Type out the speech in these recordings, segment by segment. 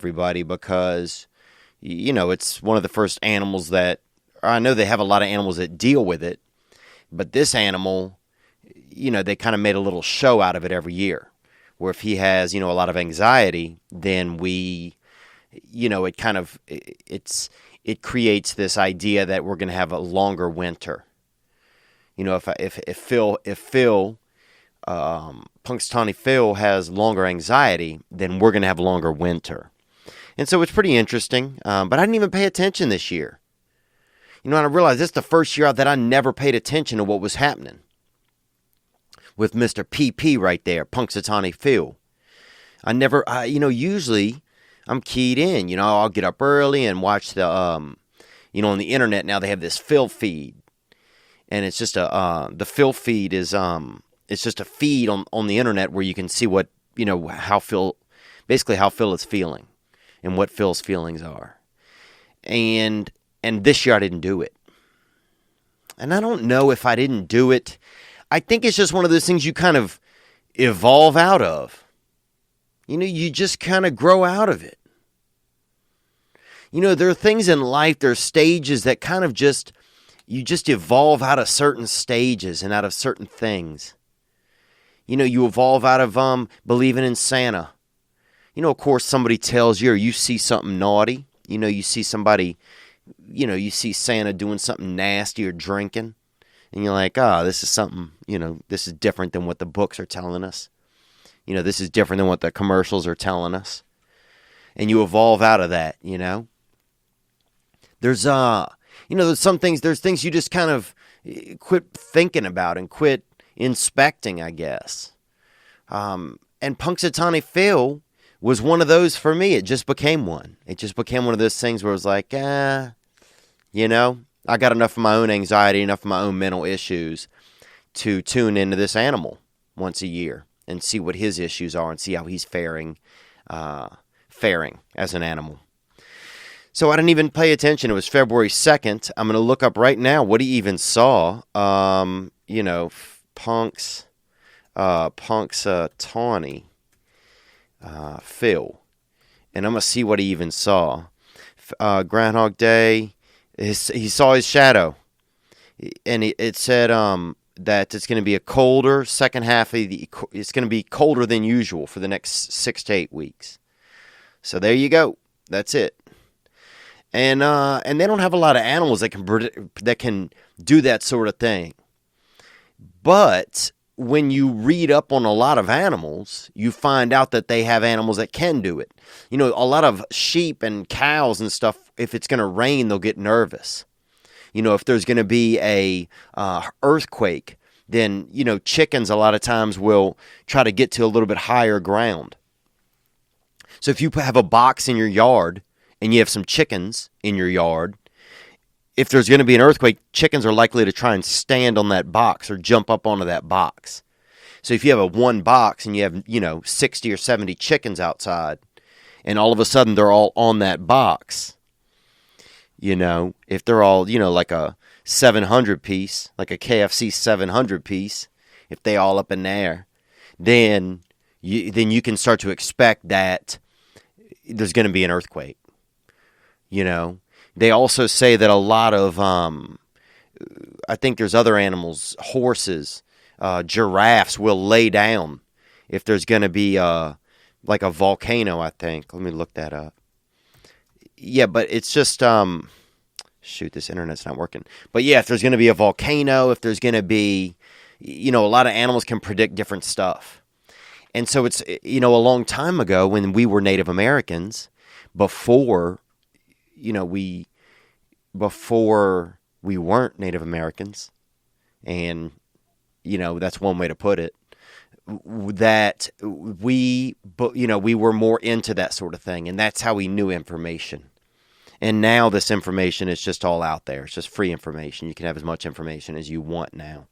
everybody because, it's one of the first animals that, I know they have a lot of animals that deal with it, but this animal, they kind of made a little show out of it every year. Where if he has, a lot of anxiety, then it creates this idea that we're going to have a longer winter. If Phil, Punxsutawney Phil has longer anxiety, then we're going to have a longer winter. And so it's pretty interesting, but I didn't even pay attention this year. And I realized this is the first year that I never paid attention to what was happening with Mr. PP right there, Punxsutawney Phil. Usually I'm keyed in. I'll get up early and watch the, on the internet now they have this Phil feed. And it's just the Phil feed is, it's just a feed on the internet where you can see what, how Phil is feeling and what Phil's feelings are. And this year I didn't do it. And I don't know if I didn't do it. I think it's just one of those things you kind of evolve out of. You just kind of grow out of it. There are things in life, there are stages that kind of you just evolve out of certain stages and out of certain things. You evolve out of believing in Santa. Of course, somebody tells you or you see something naughty. You see somebody, you see Santa doing something nasty or drinking. And you're like, this is something, this is different than what the books are telling us. This is different than what the commercials are telling us. And you evolve out of that, There's, there's some things, there's things you just kind of quit thinking about and quit inspecting, I guess. And Punxsutawney Phil was one of those for me. It just became one. It just became one of those things where it was like, I got enough of my own anxiety, enough of my own mental issues to tune into this animal once a year and see what his issues are and see how he's faring as an animal. So I didn't even pay attention. It was February 2nd. I'm going to look up right now what he even saw. Punxsutawney Phil. And I'm going to see what he even saw. Groundhog Day. He saw his shadow, and it said that it's going to be a colder second half of it's going to be colder than usual for the next 6 to 8 weeks. So there you go. That's it. And they don't have a lot of animals that can do that sort of thing. But when you read up on a lot of animals, you find out that they have animals that can do it. A lot of sheep and cows and stuff, if it's going to rain, they'll get nervous. If there's going to be a earthquake, then, chickens a lot of times will try to get to a little bit higher ground. So if you have a box in your yard and you have some chickens in your yard, if there's going to be an earthquake, chickens are likely to try and stand on that box or jump up onto that box. So if you have one box and you have, 60 or 70 chickens outside, and all of a sudden they're all on that box, if they're all, like a 700 piece, like a KFC 700 piece, if they all up in there, then you can start to expect that there's going to be an earthquake. They also say that a lot of, I think there's other animals, horses, giraffes will lay down if there's going to be like a volcano, I think. Let me look that up. Yeah, but it's just, shoot, this internet's not working. But yeah, if there's going to be a volcano, if there's going to be, a lot of animals can predict different stuff. And so it's, a long time ago when we were Native Americans, before we weren't Native Americans, and, that's one way to put it, that we were more into that sort of thing, and that's how we knew information. And now this information is just all out there. It's just free information. You can have as much information as you want now.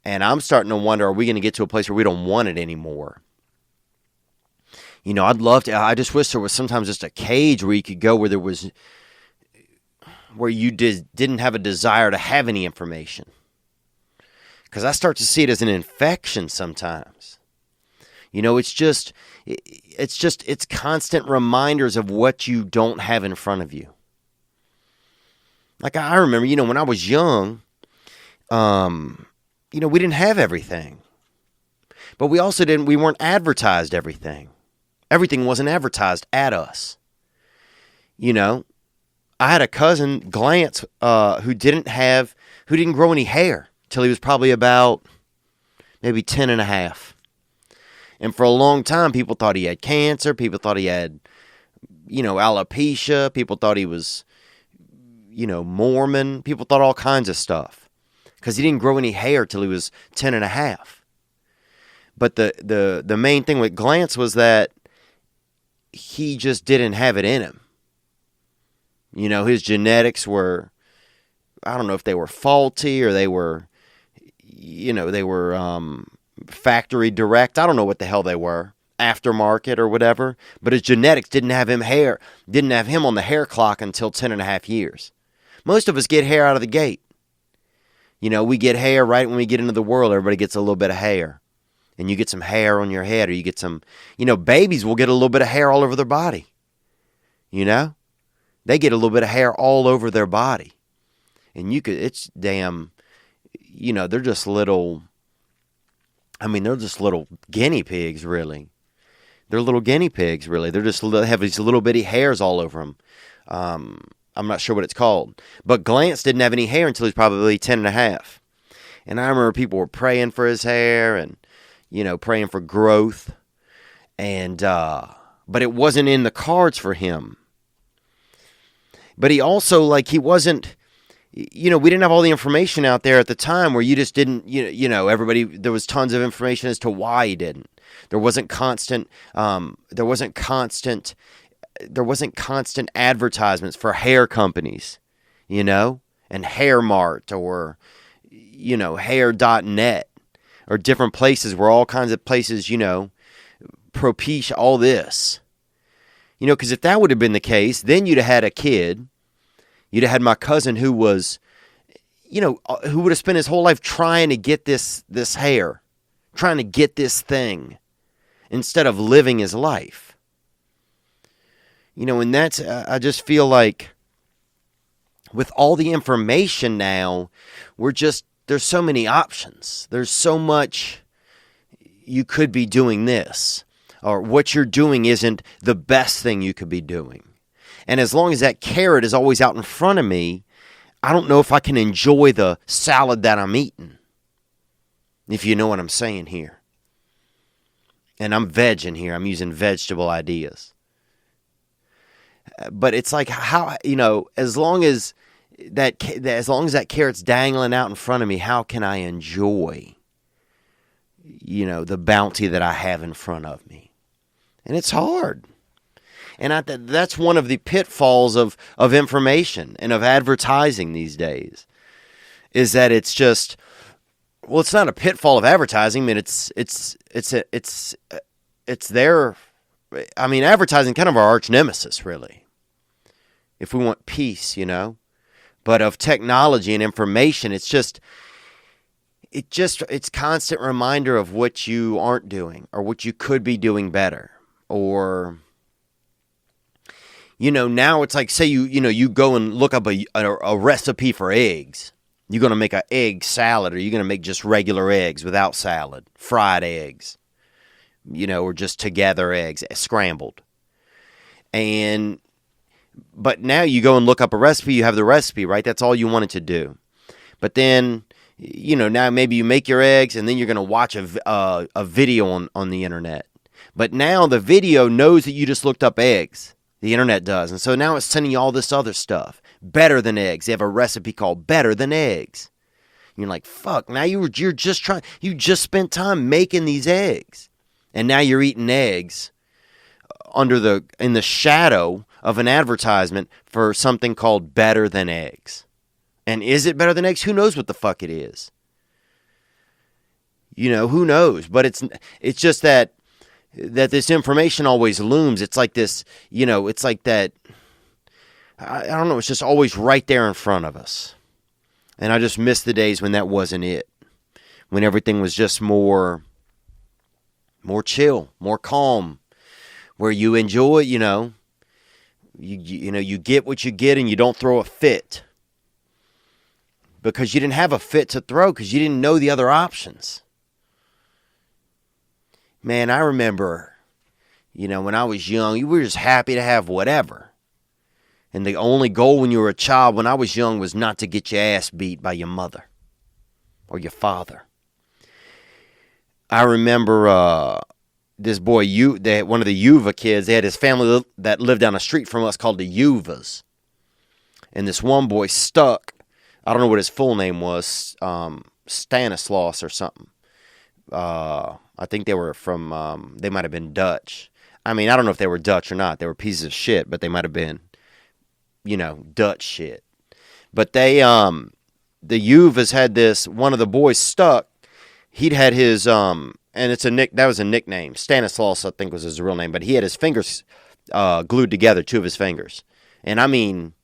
And I'm starting to wonder, are we going to get to a place where we don't want it anymore? I'd love to. I just wish there was sometimes just a cage where you could go where you didn't have a desire to have any information. Because I start to see it as an infection sometimes. It's constant reminders of what you don't have in front of you. Like I remember, when I was young, we didn't have everything. But we weren't advertised everything. Everything wasn't advertised at us. I had a cousin, Glance, who didn't grow any hair till he was probably about maybe 10 and a half. And for a long time, people thought he had cancer. People thought he had, alopecia. People thought he was, Mormon. People thought all kinds of stuff because he didn't grow any hair till he was 10 and a half. But the main thing with Glance was that he just didn't have it in him. His genetics were, I don't know if they were faulty or they were factory direct. I don't know what the hell they were, aftermarket or whatever. But his genetics didn't have him on the hair clock until 10 and a half years. Most of us get hair out of the gate. We get hair right when we get into the world. Everybody gets a little bit of hair. And you get some hair on your head, or you get some, babies will get a little bit of hair all over their body. They get a little bit of hair all over their body. And it's damn, they're just little, they're just little guinea pigs, really. They're little guinea pigs, really. They have these little bitty hairs all over them. I'm not sure what it's called. But Glance didn't have any hair until he was probably 10 and a half. And I remember people were praying for his hair and, praying for growth. And, but it wasn't in the cards for him. But he also, he wasn't, we didn't have all the information out there at the time where you just didn't, there was tons of information as to why he didn't. There wasn't constant advertisements for hair companies, and Hair Mart or, hair.net or different places where all kinds of places, Propecia, all this. Because if that would have been the case, then you'd have had a kid. You'd have had my cousin who was, who would have spent his whole life trying to get this hair, trying to get this thing, instead of living his life. And that's, I just feel like with all the information now, there's so many options. There's so much you could be doing this. Or what you're doing isn't the best thing you could be doing. And as long as that carrot is always out in front of me, I don't know if I can enjoy the salad that I'm eating. If you know what I'm saying here. And I'm vegging here. I'm using vegetable ideas. But it's like how, as long as that carrot's dangling out in front of me, how can I enjoy, the bounty that I have in front of me? And it's hard. And that's one of the pitfalls of information and of advertising these days, is that it's just, well, it's not a pitfall of advertising. I mean, it's their, advertising kind of our arch nemesis, really, if we want peace, But of technology and information, it's constant reminder of what you aren't doing or what you could be doing better. Or, now it's like, say you go and look up a recipe for eggs. You're going to make an egg salad, or you're going to make just regular eggs without salad, fried eggs, or just together eggs, scrambled. But now you go and look up a recipe, you have the recipe, right? That's all you wanted to do. But then, now maybe you make your eggs and then you're going to watch a video on the internet. But now the video knows that you just looked up eggs. The internet does. And so now it's sending you all this other stuff. Better than eggs. They have a recipe called Better Than Eggs. And you're like, fuck, now you just spent time making these eggs. And now you're eating eggs in the shadow of an advertisement for something called Better Than Eggs. And is it better than eggs? Who knows what the fuck it is? Who knows? But it's just that this information always looms. It's like this, it's like that, I don't know, it's just always right there in front of us. And I just miss the days when that wasn't it. When everything was just more, more chill, more calm, where you enjoy, you get what you get and you don't throw a fit. Because you didn't have a fit to throw because you didn't know the other options. Man, I remember, when I was young, you were just happy to have whatever. And the only goal when you were a child, when I was young, was not to get your ass beat by your mother or your father. I remember this boy, one of the Yuva kids, they had his family that lived down the street from us called the Yuvas. And this one boy stuck, I don't know what his full name was, Stanislaus or something. I think they were from, they might have been Dutch. I mean, I don't know if they were Dutch or not. They were pieces of shit, but they might have been, Dutch shit. But they, the Yuvas had this, one of the boys stuck. He'd had his, and that was a nickname. Stanislaus, I think, was his real name. But he had his fingers glued together, 2 of his fingers. And I mean,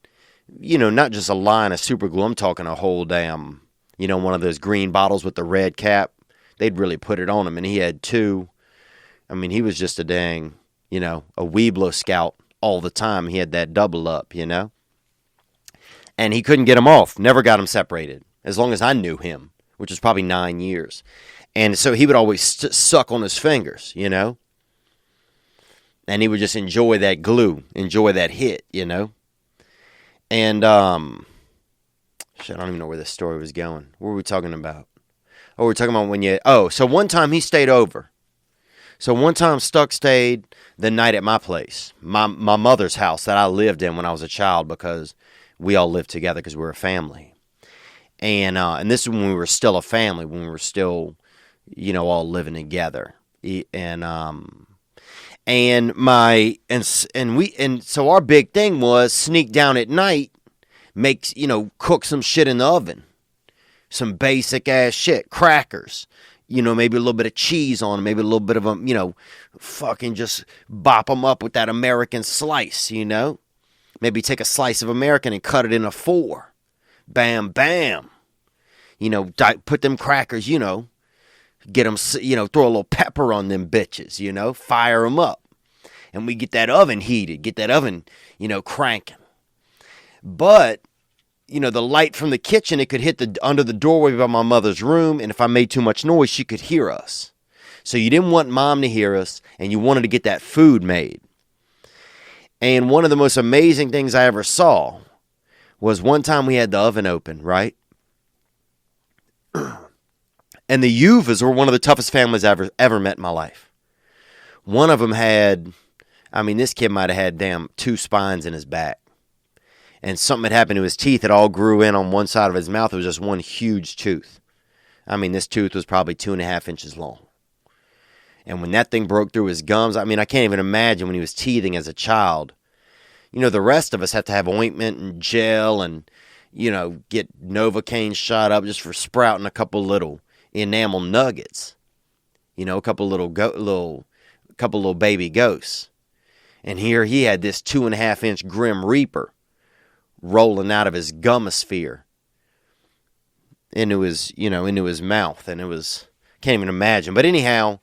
not just a line of super glue. I'm talking a whole damn, one of those green bottles with the red cap. They'd really put it on him. And he had 2. I mean, he was just a dang, a Weeblo scout all the time. He had that double up, And he couldn't get him off. Never got him separated. As long as I knew him, which was probably 9 years. And so he would always suck on his fingers, And he would just enjoy that glue, enjoy that hit, And, shit, I don't even know where this story was going. What were we talking about? Oh, we're talking about so one time he stayed over. So one time Stuck stayed the night at my place, my mother's house that I lived in when I was a child because we all lived together because we were a family. And this is when we were still a family, when we were still, all living together. So our big thing was sneak down at night, cook some shit in the oven. Some basic ass shit, crackers, maybe a little bit of cheese on them, maybe a little bit of them, fucking just bop them up with that American slice, Maybe take a slice of American and cut it into 4. Bam, bam. Put them crackers, get them, throw a little pepper on them bitches, fire them up. And we get that oven heated, get that oven, cranking. But, the light from the kitchen, it could hit under the doorway by my mother's room. And if I made too much noise, she could hear us. So you didn't want mom to hear us and you wanted to get that food made. And one of the most amazing things I ever saw was one time we had the oven open, right? And the Yuvas were one of the toughest families I've ever met in my life. One of them had, this kid might have had 2 spines in his back. And something had happened to his teeth. It all grew in on one side of his mouth. It was just one huge tooth. This tooth was probably 2.5 inches long. And when that thing broke through his gums, I can't even imagine when he was teething as a child. The rest of us had to have ointment and gel and, get Novocaine shot up just for sprouting a couple little enamel nuggets. A couple little baby ghosts. And here he had this 2.5 inch Grim Reaper rolling out of his gummosphere into his mouth. And it was, can't even imagine. But anyhow,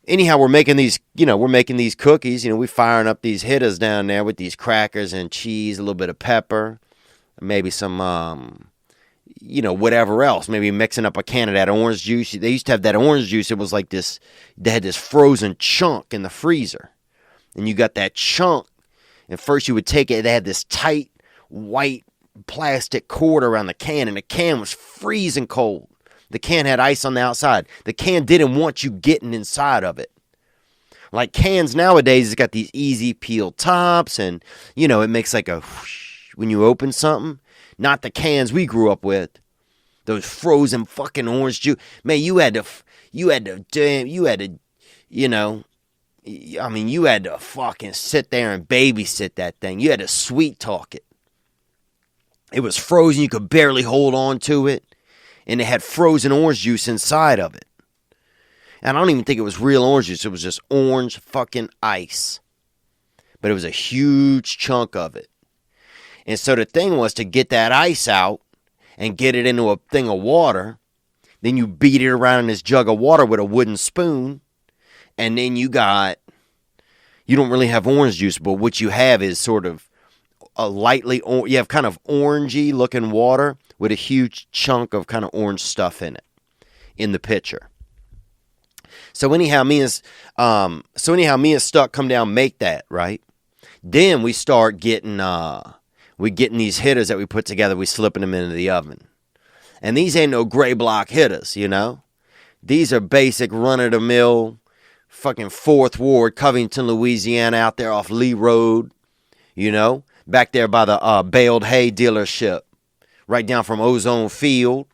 we're making these, cookies. We firing up these hitters down there with these crackers and cheese, a little bit of pepper, maybe some, whatever else. Maybe mixing up a can of that orange juice. They used to have that orange juice. It was like this, they had this frozen chunk in the freezer. And you got that chunk. And first you would take it, they had this tight white plastic cord around the can, and the can was freezing cold. The can had ice on the outside. The can didn't want you getting inside of it. Like cans nowadays, it's got these easy peel tops, and, it makes like a whoosh when you open something. Not the cans we grew up with. Those frozen fucking orange juice. Man, you had to fucking sit there and babysit that thing. You had to sweet talk it. It was frozen. You could barely hold on to it. And it had frozen orange juice inside of it. And I don't even think it was real orange juice. It was just orange fucking ice. But it was a huge chunk of it. And so the thing was to get that ice out and get it into a thing of water. Then you beat it around in this jug of water with a wooden spoon. And then you don't really have orange juice, but what you have is sort of you have kind of orangey looking water with a huge chunk of kind of orange stuff in it, in the pitcher. So anyhow, me and Stuck come down, make that, right? Then we start getting these hitters that we put together, we slipping them into the oven. And these ain't no gray block hitters, you know? These are basic run-of-the-mill fucking 4th Ward, Covington, Louisiana, out there off Lee Road, you know? Back there by the baled hay dealership, right down from Ozone Field,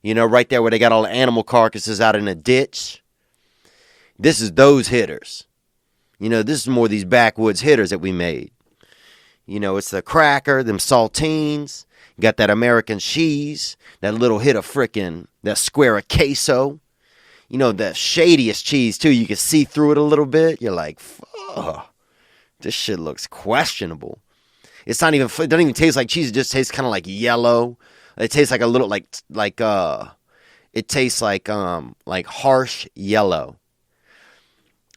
you know, right there where they got all the animal carcasses out in the ditch. This is those hitters. You know, this is more these backwoods hitters that we made. You know, it's the cracker, them saltines, got that American cheese, that little hit of that square of queso. You know, the shadiest cheese, too. You can see through it a little bit. You're like, fuck, this shit looks questionable. It doesn't even taste like cheese. It just tastes kind of like yellow. It tastes like a little, it tastes like harsh yellow.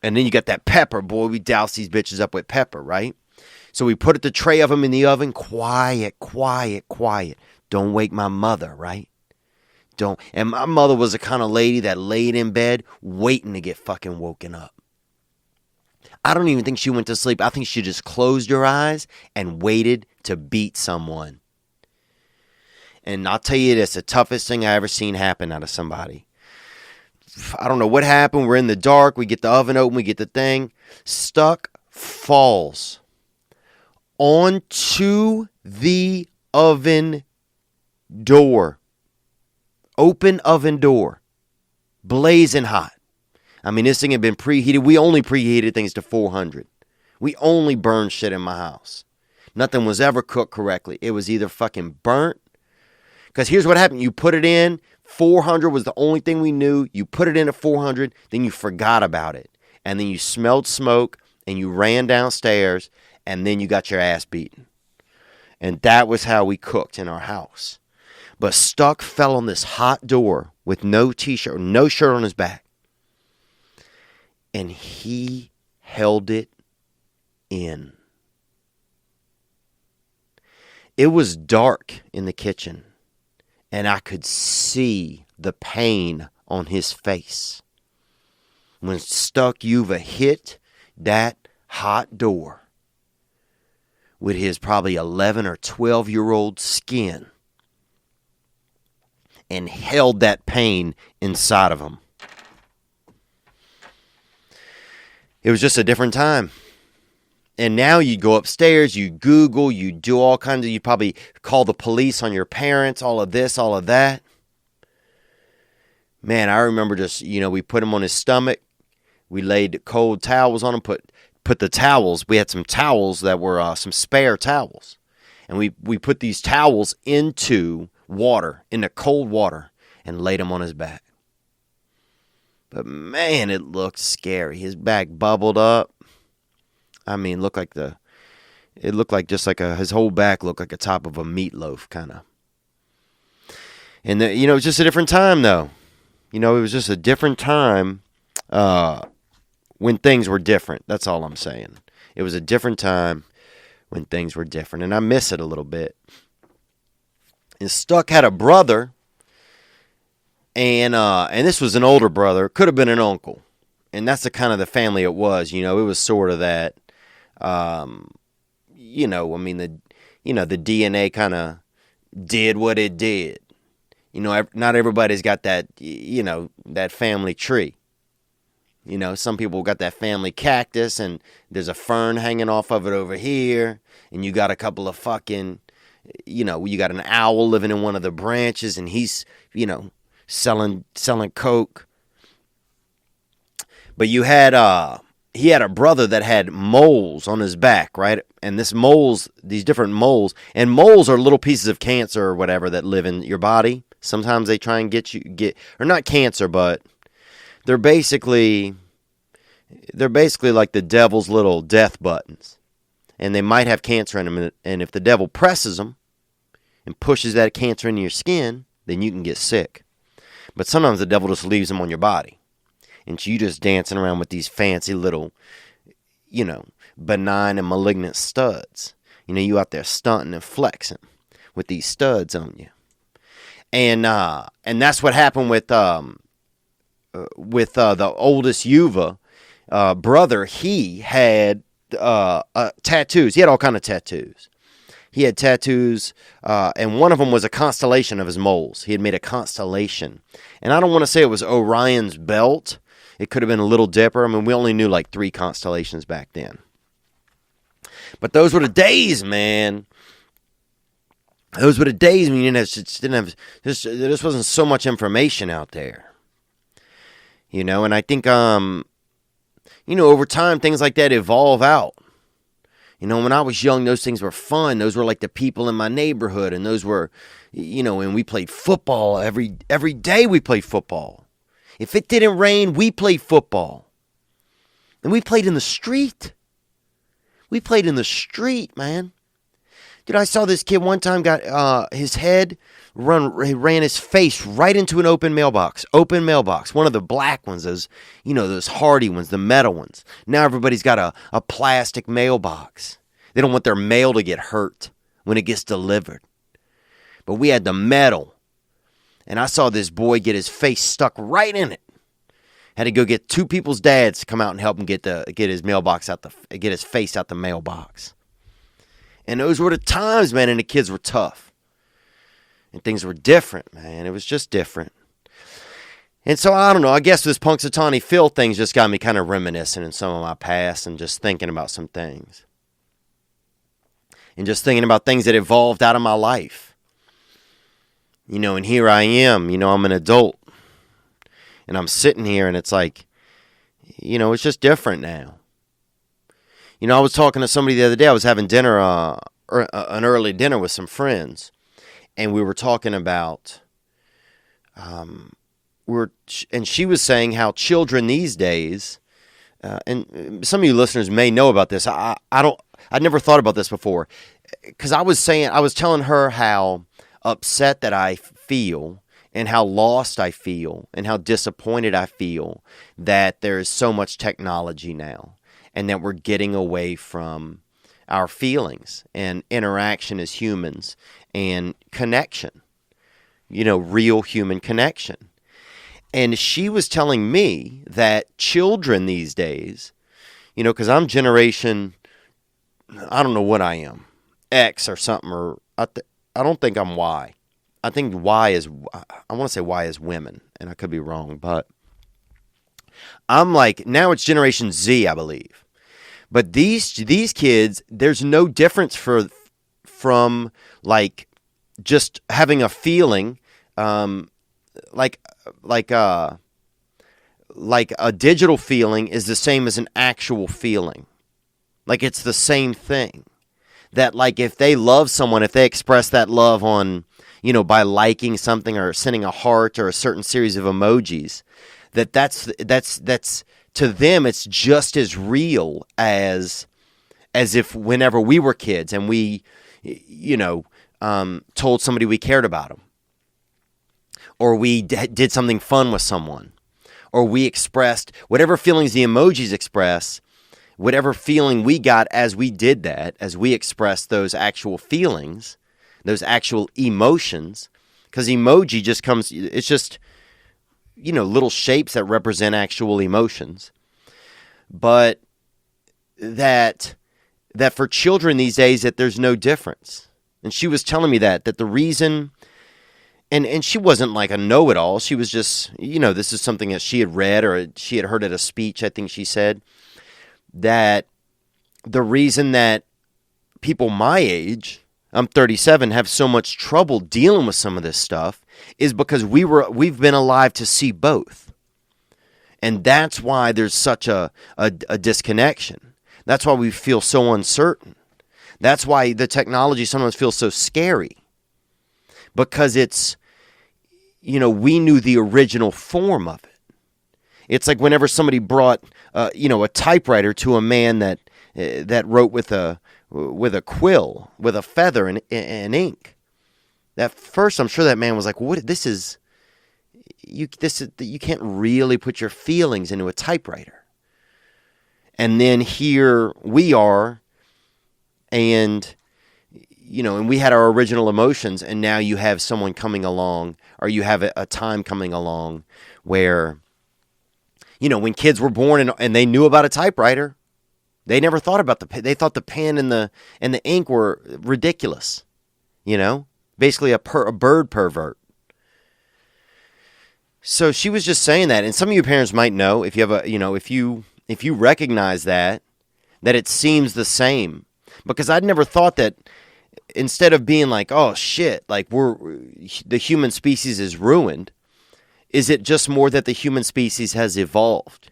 And then you got that pepper, boy. We douse these bitches up with pepper, right? So we put the tray of them in the oven. Quiet, quiet, quiet. Don't wake my mother, right? Don't. And my mother was the kind of lady that laid in bed waiting to get fucking woken up. I don't even think she went to sleep. I think she just closed her eyes and waited to beat someone. And I'll tell you this, the toughest thing I ever seen happen out of somebody. I don't know what happened. We're in the dark. We get the oven open. We get the thing. Stuck falls onto the oven door. Open oven door. Blazing hot. I mean, this thing had been preheated. We only preheated things to 400. We only burned shit in my house. Nothing was ever cooked correctly. It was either fucking burnt. Because here's what happened. You put it in. 400 was the only thing we knew. You put it in at 400. Then you forgot about it. And then you smelled smoke. And you ran downstairs. And then you got your ass beaten. And that was how we cooked in our house. But Stuck fell on this hot door with no t-shirt, no shirt on his back. And he held it in. It was dark in the kitchen, and I could see the pain on his face. When Stuck Yuva hit that hot door with his probably 11 or 12-year-old skin and held that pain inside of him. It was just a different time. And now you go upstairs, you Google, you do all kinds of, you probably call the police on your parents, all of this, all of that. Man, I remember just, we put him on his stomach. We laid cold towels on him, put the towels. We had some towels that were some spare towels. And we put these towels into cold water, and laid him on his back. But man, it looked scary. His back bubbled up. I mean, his whole back looked like the top of a meatloaf, kind of. And it was just a different time, though. It was just a different time when things were different. That's all I'm saying. It was a different time when things were different, and I miss it a little bit. And Stuck had a brother. And this was an older brother. Could have been an uncle. And that's the kind of the family it was. It was sort of that, the DNA kind of did what it did. Not everybody's got that, that family tree. Some people got that family cactus, and there's a fern hanging off of it over here. And you got a couple of fucking, you got an owl living in one of the branches, and he's, selling coke. But he had a brother that had moles on his back, right? And these different moles, and moles are little pieces of cancer or whatever that live in your body. Sometimes they try and or not cancer, but they're basically like the devil's little death buttons. And they might have cancer in them, and if the devil presses them and pushes that cancer into your skin, then you can get sick. But sometimes the devil just leaves them on your body. and you just dancing around with these fancy little, benign and malignant studs. You out there stunting and flexing with these studs on you. And that's what happened with the oldest Yuva brother. He had tattoos. He had all kind of tattoos. He had tattoos, and one of them was a constellation of his moles. He had made a constellation. And I don't want to say it was Orion's belt. It could have been a Little Dipper. I mean, we only knew like 3 constellations back then. But those were the days, man. Those were the days when you there just wasn't so much information out there. And I think, over time, things like that evolve out. When I was young, those things were fun. Those were like the people in my neighborhood. And those were, and we played football. Every day we played football. If it didn't rain, we played football. And we played in the street. We played in the street, man. Dude, I saw this kid one time got his head ran his face right into an open mailbox. Open mailbox. One of the black ones, those hardy ones, the metal ones. Now everybody's got a plastic mailbox. They don't want their mail to get hurt when it gets delivered. But we had the metal. And I saw this boy get his face stuck right in it. Had to go get 2 people's dads to come out and help him get his mailbox get his face out the mailbox. And those were the times, man, and the kids were tough. And things were different, man. It was just different. And so, I don't know, I guess this Punxsutawney Phil thing's just got me kind of reminiscing in some of my past and just thinking about some things. And just thinking about things that evolved out of my life. And here I am, I'm an adult. And I'm sitting here and it's like, it's just different now. I was talking to somebody the other day. I was having dinner, an early dinner with some friends. And we were talking about, and she was saying how children these days, and some of you listeners may know about this. I never thought about this before. Because I was telling her how upset that I feel and how lost I feel and how disappointed I feel that there is so much technology now. And that we're getting away from our feelings and interaction as humans and connection, real human connection. And she was telling me that children these days, because I'm generation, I don't know what I am, X or something, or I don't think I'm Y. I think I want to say Y is women, and I could be wrong, but I'm like, now it's Generation Z, I believe. But these kids, there's no difference from like just having a feeling, like a digital feeling is the same as an actual feeling. Like it's the same thing. That like if they love someone, if they express that love on, by liking something or sending a heart or a certain series of emojis, that's to them, it's just as real as if whenever we were kids and we, told somebody we cared about them. Or we did something fun with someone. Or we expressed whatever feelings the emojis express, whatever feeling we got as we did that, as we expressed those actual feelings, those actual emotions. Because emoji just comes, it's just little shapes that represent actual emotions. But that for children these days, that there's no difference. And she was telling me that the reason, and she wasn't like a know-it-all. She was just, this is something that she had read or she had heard at a speech, I think she said, that the reason that people my age, I'm 37, have so much trouble dealing with some of this stuff is because we've been alive to see both. And that's why there's such a disconnection. That's why we feel so uncertain. That's why the technology sometimes feels so scary. Because it's, we knew the original form of it. It's like whenever somebody brought, a typewriter to a man that wrote with a quill, with a feather and ink. At first, I'm sure that man was like, "What? This is you can't really put your feelings into a typewriter. And then here we are, and and we had our original emotions, and now you have someone coming along, or you have a time coming along where, when kids were born and they knew about a typewriter, they never thought about they thought the pen and the ink were ridiculous, basically a bird pervert. So she was just saying that, and some of you parents might know, if you have if you recognize that it seems the same, because I'd never thought that. Instead of being like, oh shit, like the human species is ruined, is it just more that the human species has evolved?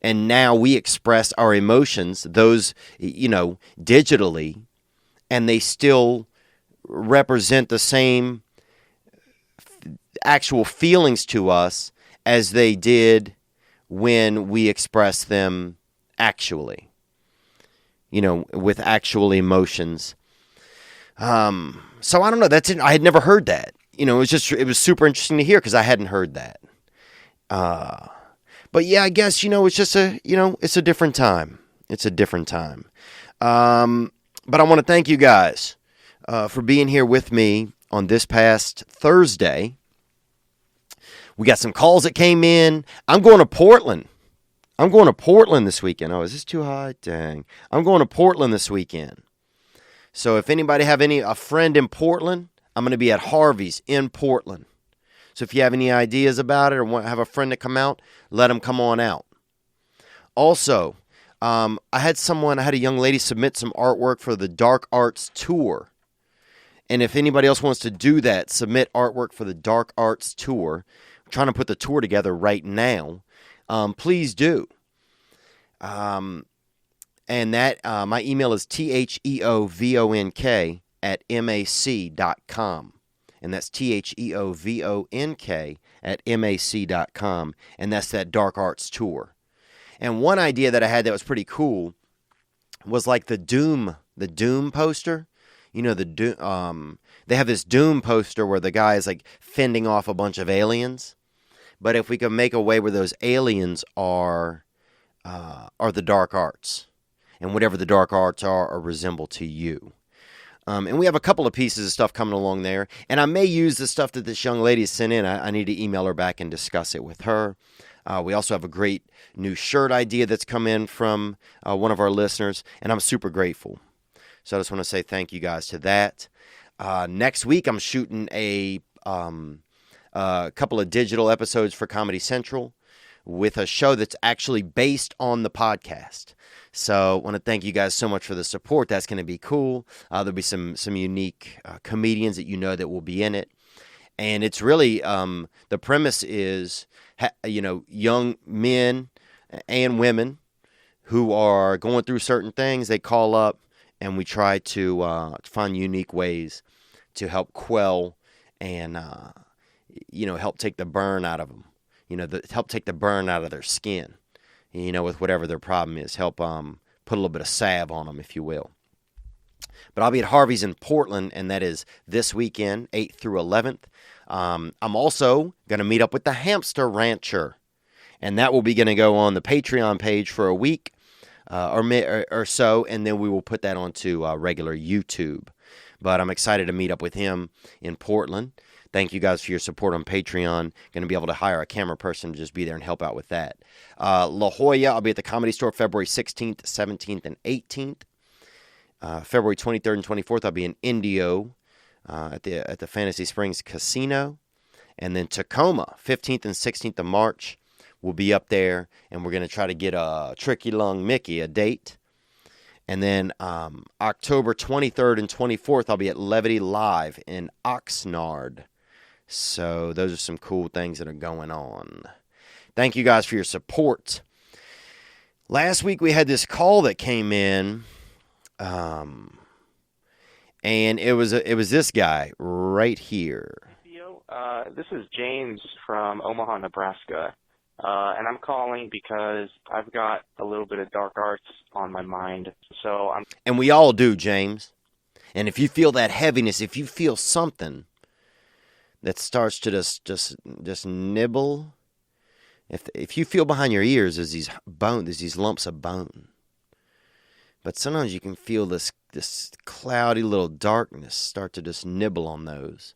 And now we express our emotions, those, digitally, and they still represent the same actual feelings to us as they did when we expressed them actually, with actual emotions. So I don't know. That's it. I had never heard that. It was super interesting to hear because I hadn't heard that. But yeah, I guess, it's just it's a different time. It's a different time. But I want to thank you guys, for being here with me on this past Thursday. We got some calls that came in. I'm going to Portland. This weekend. Oh, is this too high? Dang. I'm going to Portland this weekend. So if anybody have a friend in Portland, I'm going to be at Harvey's in Portland. So if you have any ideas about it or want to have a friend to come out, let them come on out. Also, I had a young lady submit some artwork for the Dark Arts Tour. And if anybody else wants to do that, submit artwork for the Dark Arts Tour. I'm trying to put the tour together right now. Please do. And that my email is theovonk@mac.com. And that's theovonk@mac.com. And that's that Dark Arts Tour. And one idea that I had that was pretty cool was like the Doom poster. They have this Doom poster where the guy is like fending off a bunch of aliens. But if we could make a way where those aliens are the dark arts, and whatever the dark arts are resemble to you. And we have a couple of pieces of stuff coming along there. And I may use the stuff that this young lady sent in. I need to email her back and discuss it with her. We also have a great new shirt idea that's come in from one of our listeners, and I'm super grateful. So I just want to say thank you guys to that. Next week, I'm shooting a couple of digital episodes for Comedy Central with a show that's actually based on the podcast. So I want to thank you guys so much for the support. That's going to be cool. There'll be some unique comedians that that will be in it. And it's really, the premise is, young men and women who are going through certain things, they call up and we try to find unique ways to help quell and, help take the burn out of them. Help take the burn out of their skin. With whatever their problem is, help put a little bit of salve on them, if you will. But I'll be at Harvey's in Portland, and that is this weekend, 8th through 11th. I'm also going to meet up with the Hamster Rancher, and that will be going to go on the Patreon page for a week or so, and then we will put that onto regular YouTube. But I'm excited to meet up with him in Portland. Thank you guys for your support on Patreon. Going to be able to hire a camera person to just be there and help out with that. La Jolla, I'll be at the Comedy Store February 16th, 17th, and 18th. February 23rd and 24th, I'll be in Indio at the Fantasy Springs Casino. And then Tacoma, 15th and 16th of March, we'll be up there. And we're going to try to get Tricky Lung Mickey a date. And then October 23rd and 24th, I'll be at Levity Live in Oxnard. So those are some cool things that are going on. Thank you guys for your support. Last week we had this call that came in, and it was this guy right here. Theo, this is James from Omaha, Nebraska, and I'm calling because I've got a little bit of dark arts on my mind. And we all do, James. And if you feel that heaviness, if you feel something that starts to just nibble. If you feel behind your ears, there's these lumps of bone. But sometimes you can feel this cloudy little darkness start to just nibble on those.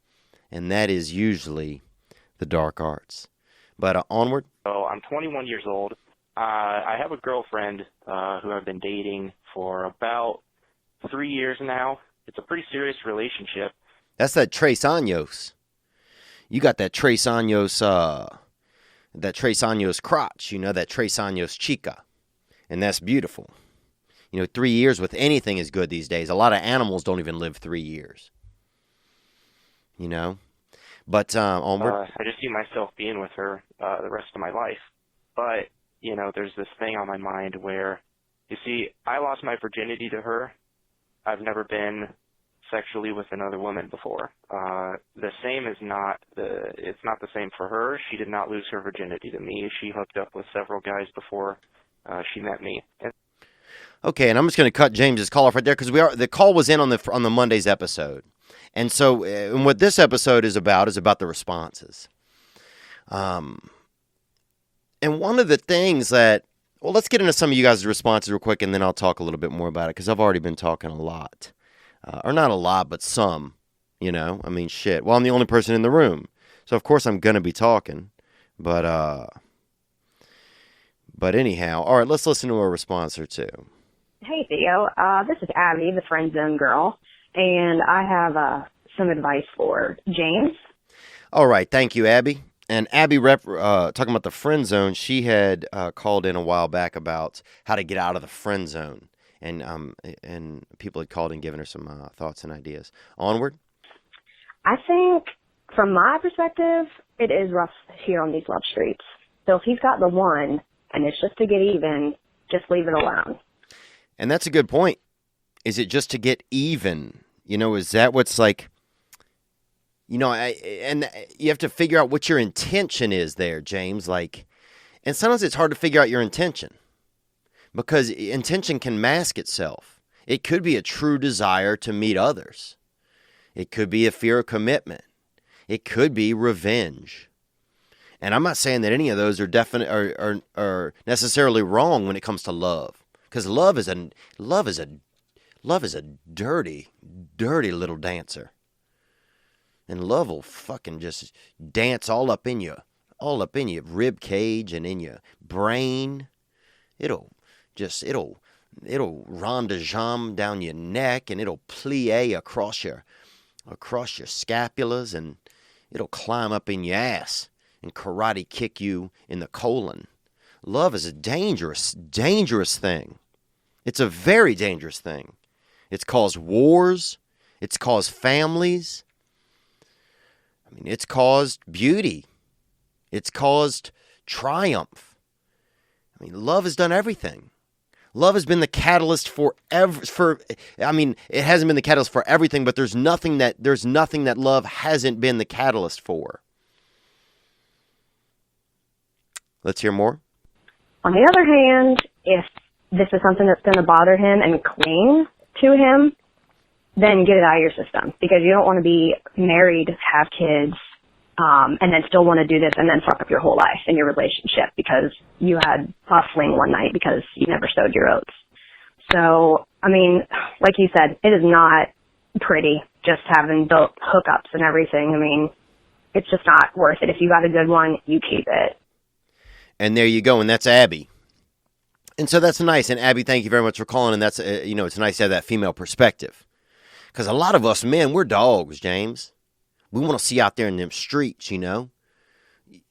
And that is usually the dark arts. But onward. So I'm 21 years old. I have a girlfriend who I've been dating for about 3 years now. It's a pretty serious relationship. That's that Tres Años. You got that Tres Años, crotch, that Tres Años chica. And that's beautiful. 3 years with anything is good these days. A lot of animals don't even live 3 years. But onward. I just see myself being with her the rest of my life. But, there's this thing on my mind where, you see, I lost my virginity to her. I've never been sexually with another woman before. It's not the same for her. She did not lose her virginity to me. She hooked up with several guys before she met me. Okay, and I'm just going to cut James's call off right there because the call was in on the Monday's episode, and so and what this episode is about the responses. And one of the things that, let's get into some of you guys' responses real quick, and then I'll talk a little bit more about it because I've already been talking a lot, or not a lot, but some. Shit. Well, I'm the only person in the room, so of course I'm going to be talking, but anyhow, all right, let's listen to a response or two. Hey, Theo. This is Abby, the friend zone girl, and I have some advice for James. All right. Thank you, Abby. And Abby, talking about the friend zone, she had called in a while back about how to get out of the friend zone, and people had called and given her some thoughts and ideas. Onward. I think, from my perspective, it is rough here on these love streets. So if he's got the one, and it's just to get even, just leave it alone. And that's a good point. Is it just to get even? Is that what's like? And you have to figure out what your intention is there, James. And sometimes it's hard to figure out your intention because intention can mask itself. It could be a true desire to meet others. It could be a fear of commitment. It could be revenge. And I'm not saying that any of those are definite or necessarily wrong when it comes to love, because love is a dirty, dirty little dancer. And love will fucking just dance all up in your rib cage and in your brain. It'll rond de jambe down your neck, and it'll plie across your scapulas, and it'll climb up in your ass and karate kick you in the colon. Love is a dangerous, dangerous thing. It's a very dangerous thing. It's caused wars. It's caused families. It's caused beauty. It's caused triumph. Love has done everything. Love has been the catalyst it hasn't been the catalyst for everything, but there's nothing that love hasn't been the catalyst for. Let's hear more. On the other hand, if this is something that's going to bother him and cling to him, then get it out of your system, because you don't want to be married, have kids, and then still want to do this and then fuck up your whole life and your relationship because you had a fling one night because you never sowed your oats. So, like you said, it is not pretty just having built hookups and everything. It's just not worth it. If you got a good one, you keep it. And there you go, and that's Abby. And so that's nice. And Abby, thank you very much for calling. And that's, it's nice to have that female perspective. Because a lot of us men, we're dogs, James. We want to see out there in them streets,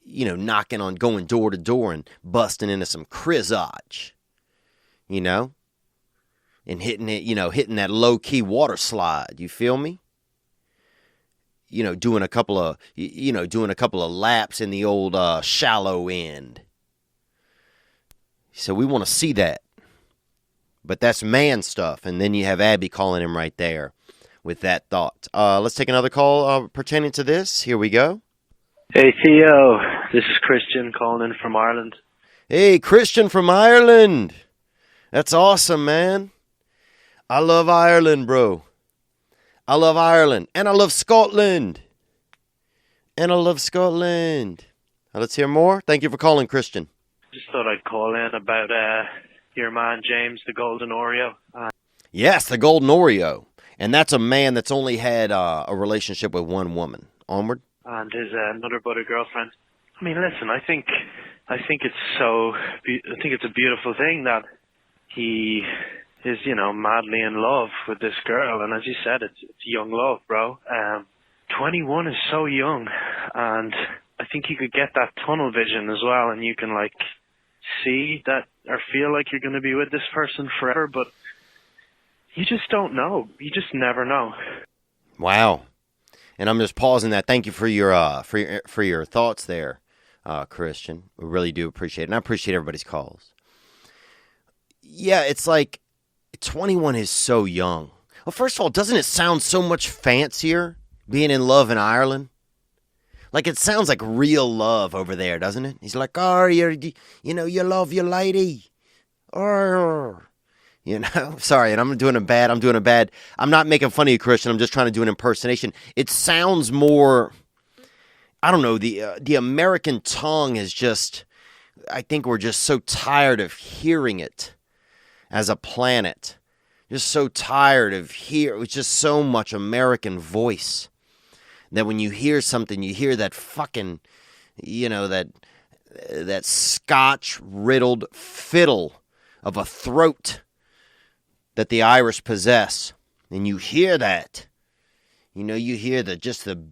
knocking on, going door to door and busting into some crisage, and hitting it, hitting that low key water slide. You feel me? Doing a couple of laps in the old shallow end. So we want to see that. But that's man stuff. And then you have Abby calling him right there with that thought. Let's take another call pertaining to this. Here we go. Hey, Theo. This is Christian calling in from Ireland. Hey, Christian from Ireland. That's awesome, man. I love Ireland, bro. I love Ireland. And I love Scotland. And I love Scotland. Let's hear more. Thank you for calling, Christian. Just thought I'd call in about your man James, the Golden Oreo. Yes, the Golden Oreo. And that's a man that's only had a relationship with one woman. Onward. And his nutter butter girlfriend. I mean, listen, I think it's a beautiful thing that he is, madly in love with this girl. And as you said, it's young love, bro. 21 is so young, and I think you could get that tunnel vision as well, and you can see that or feel like you're going to be with this person forever, but you just don't know. You just never know. Wow. And I'm just pausing that. Thank you for your thoughts there, Christian. We really do appreciate it. And I appreciate everybody's calls. Yeah, it's like 21 is so young. Well, first of all, doesn't it sound so much fancier being in love in Ireland? Like, it sounds like real love over there, doesn't it? He's like, oh, you love your lady. Oh. Sorry, and I'm doing a bad. I'm not making fun of you, Christian. I'm just trying to do an impersonation. It sounds more, I don't know, the American tongue is just, I think we're just so tired of hearing it as a planet. Just so tired of it's just so much American voice that when you hear something, you hear that fucking, that Scotch-riddled fiddle of a throat that the Irish possess, and you hear that, you hear just the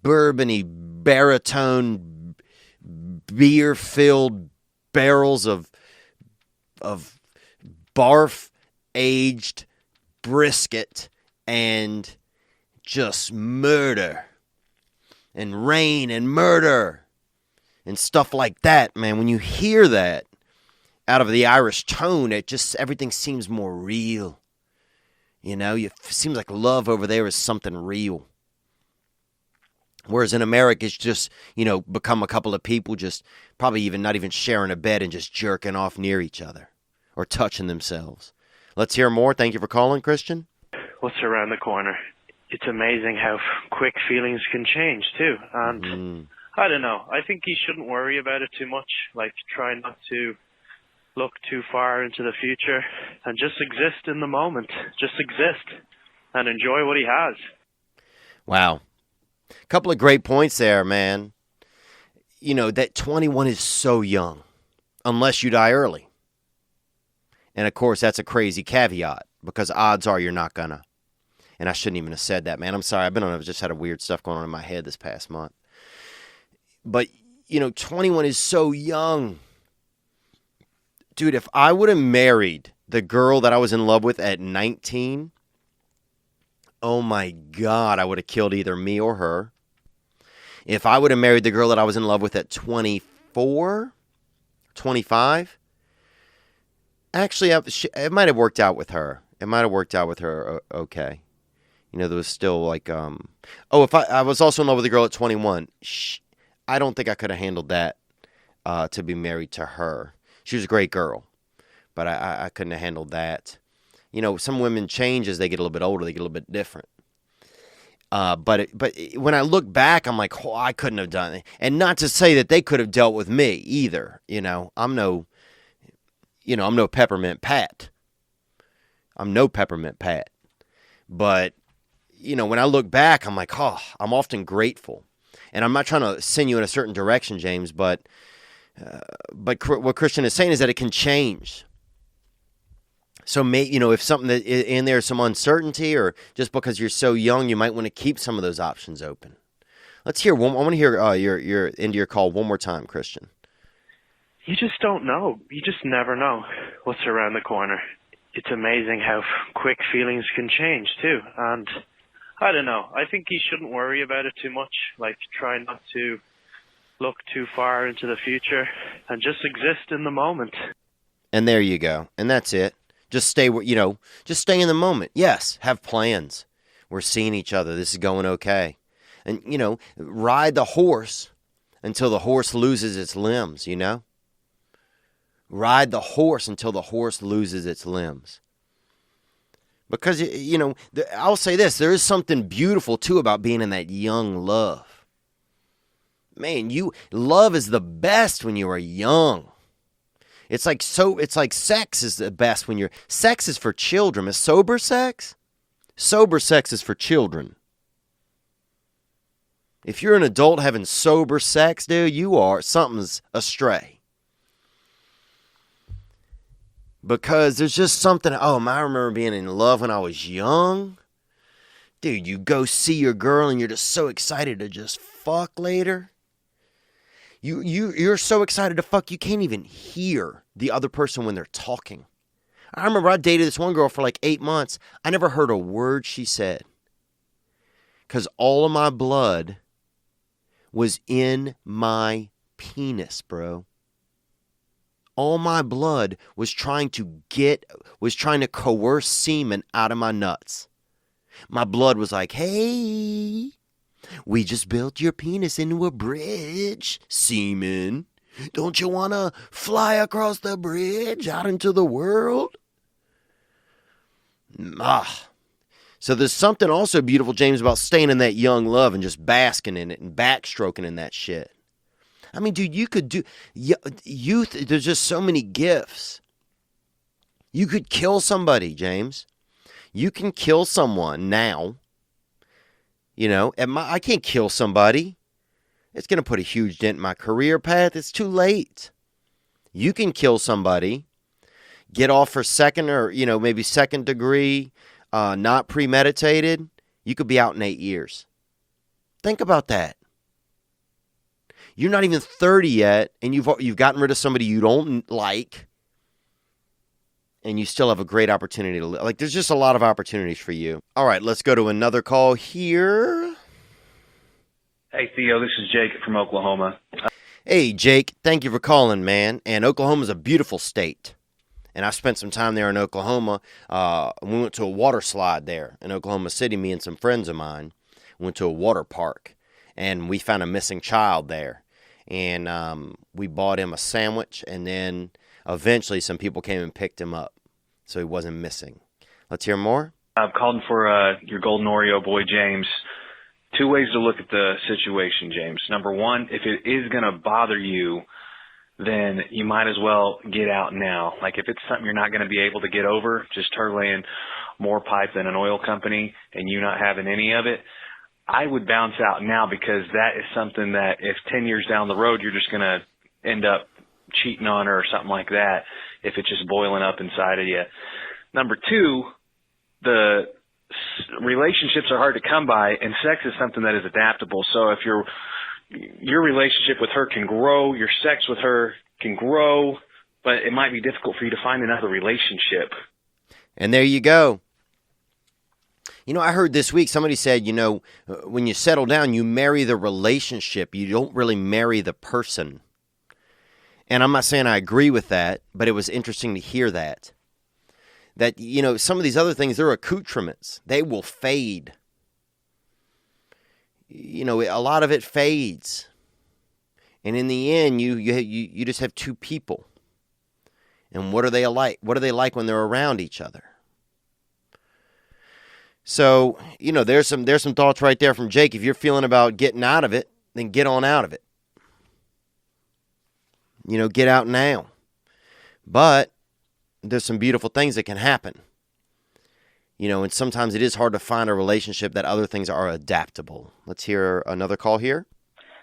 bourbony baritone, beer-filled barrels of barf-aged brisket and just murder and rain and murder and stuff like that, man. When you hear that out of the Irish tone, everything seems more real. It seems like love over there is something real. Whereas in America, it's just, become a couple of people just probably even not even sharing a bed and just jerking off near each other or touching themselves. Let's hear more. Thank you for calling, Christian. What's around the corner? It's amazing how quick feelings can change, too. And I don't know. I think you shouldn't worry about it too much. Try not to look too far into the future and just exist in the moment. Just exist and enjoy what he has. Wow. A couple of great points there, man. That 21 is so young, unless you die early. And, of course, that's a crazy caveat because odds are you're not gonna. And I shouldn't even have said that, man. I'm sorry. I've just had a weird stuff going on in my head this past month. But, 21 is so young. Dude, if I would have married the girl that I was in love with at 19, oh my God, I would have killed either me or her. If I would have married the girl that I was in love with at 24, 25, actually, it might have worked out with her. Okay. There was still if I was also in love with a girl at 21, I don't think I could have handled that to be married to her. She was a great girl, but I couldn't have handled that. Some women change as they get a little bit older. They get a little bit different. But when I look back, I'm like, oh, I couldn't have done it. And not to say that they could have dealt with me either. I'm no Peppermint Pat. But, when I look back, I'm like, oh, I'm often grateful. And I'm not trying to send you in a certain direction, James, but what Christian is saying is that it can change. So, if something that in there is some uncertainty, or just because you're so young, you might want to keep some of those options open. Let's hear one. I want to hear your end of your call one more time, Christian. You just don't know. You just never know what's around the corner. It's amazing how quick feelings can change too, and I don't know. I think you shouldn't worry about it too much. Try not to look too far into the future and just exist in the moment. And there you go. And that's it. Just stay in the moment. Yes, have plans. We're seeing each other. This is going okay. And, ride the horse until the horse loses its limbs, Ride the horse until the horse loses its limbs. Because, I'll say this. There is something beautiful, too, about being in that young love. Man, love is the best when you are young. It's like sex is the best when sex is for children. Is sober sex? Sober sex is for children. If you're an adult having sober sex, dude, something's astray. Because there's just something, I remember being in love when I was young. Dude, you go see your girl and you're just so excited to just fuck later. You're so excited to fuck, you can't even hear the other person when they're talking. I remember I dated this one girl for like 8 months. I never heard a word she said. Because all of my blood was in my penis, bro. All my blood was trying to coerce semen out of my nuts. My blood was like, hey, we just built your penis into a bridge, semen. Don't you want to fly across the bridge out into the world? So there's something also beautiful, James, about staying in that young love and just basking in it and backstroking in that shit. I mean, dude, you could do youth. There's just so many gifts. You could kill somebody, James. You can kill someone now. I can't kill somebody. It's going to put a huge dent in my career path. It's too late. You can kill somebody, get off for second or, maybe second degree, not premeditated. You could be out in 8 years. Think about that. You're not even 30 yet, and you've gotten rid of somebody you don't like, and you still have a great opportunity to live. Like, there's just a lot of opportunities for you. All right, let's go to another call here. Hey, Theo, this is Jake from Oklahoma. Hey, Jake, thank you for calling, man. And Oklahoma's a beautiful state. And I spent some time there in Oklahoma. We went to a water slide there in Oklahoma City, me and some friends of mine. Went to a water park, and we found a missing child there. And we bought him a sandwich, and then eventually some people came and picked him up, so he wasn't missing. Let's hear more. I'm calling for your golden Oreo boy, James. 2 ways to look at the situation, James. Number one, if it is going to bother you, then you might as well get out now. Like, if it's something you're not going to be able to get over, just her laying more pipe than an oil company and you not having any of it, I would bounce out now, because that is something that if 10 years down the road you're just going to end up cheating on her or something like that, if it's just boiling up inside of you. Number two, the relationships are hard to come by, and sex is something that is adaptable. So if your relationship with her can grow, your sex with her can grow, but it might be difficult for you to find another relationship. And there you go. I heard this week somebody said, when you settle down, you marry the relationship. You don't really marry the person. And I'm not saying I agree with that, but it was interesting to hear that. That, some of these other things, they're accoutrements. They will fade. A lot of it fades. And in the end, you just have two people. And what are they like? What are they like when they're around each other? So, there's some thoughts right there from Jake. If you're feeling about getting out of it, then get on out of it. Get out now. But there's some beautiful things that can happen. And sometimes it is hard to find a relationship that other things are adaptable. Let's hear another call here.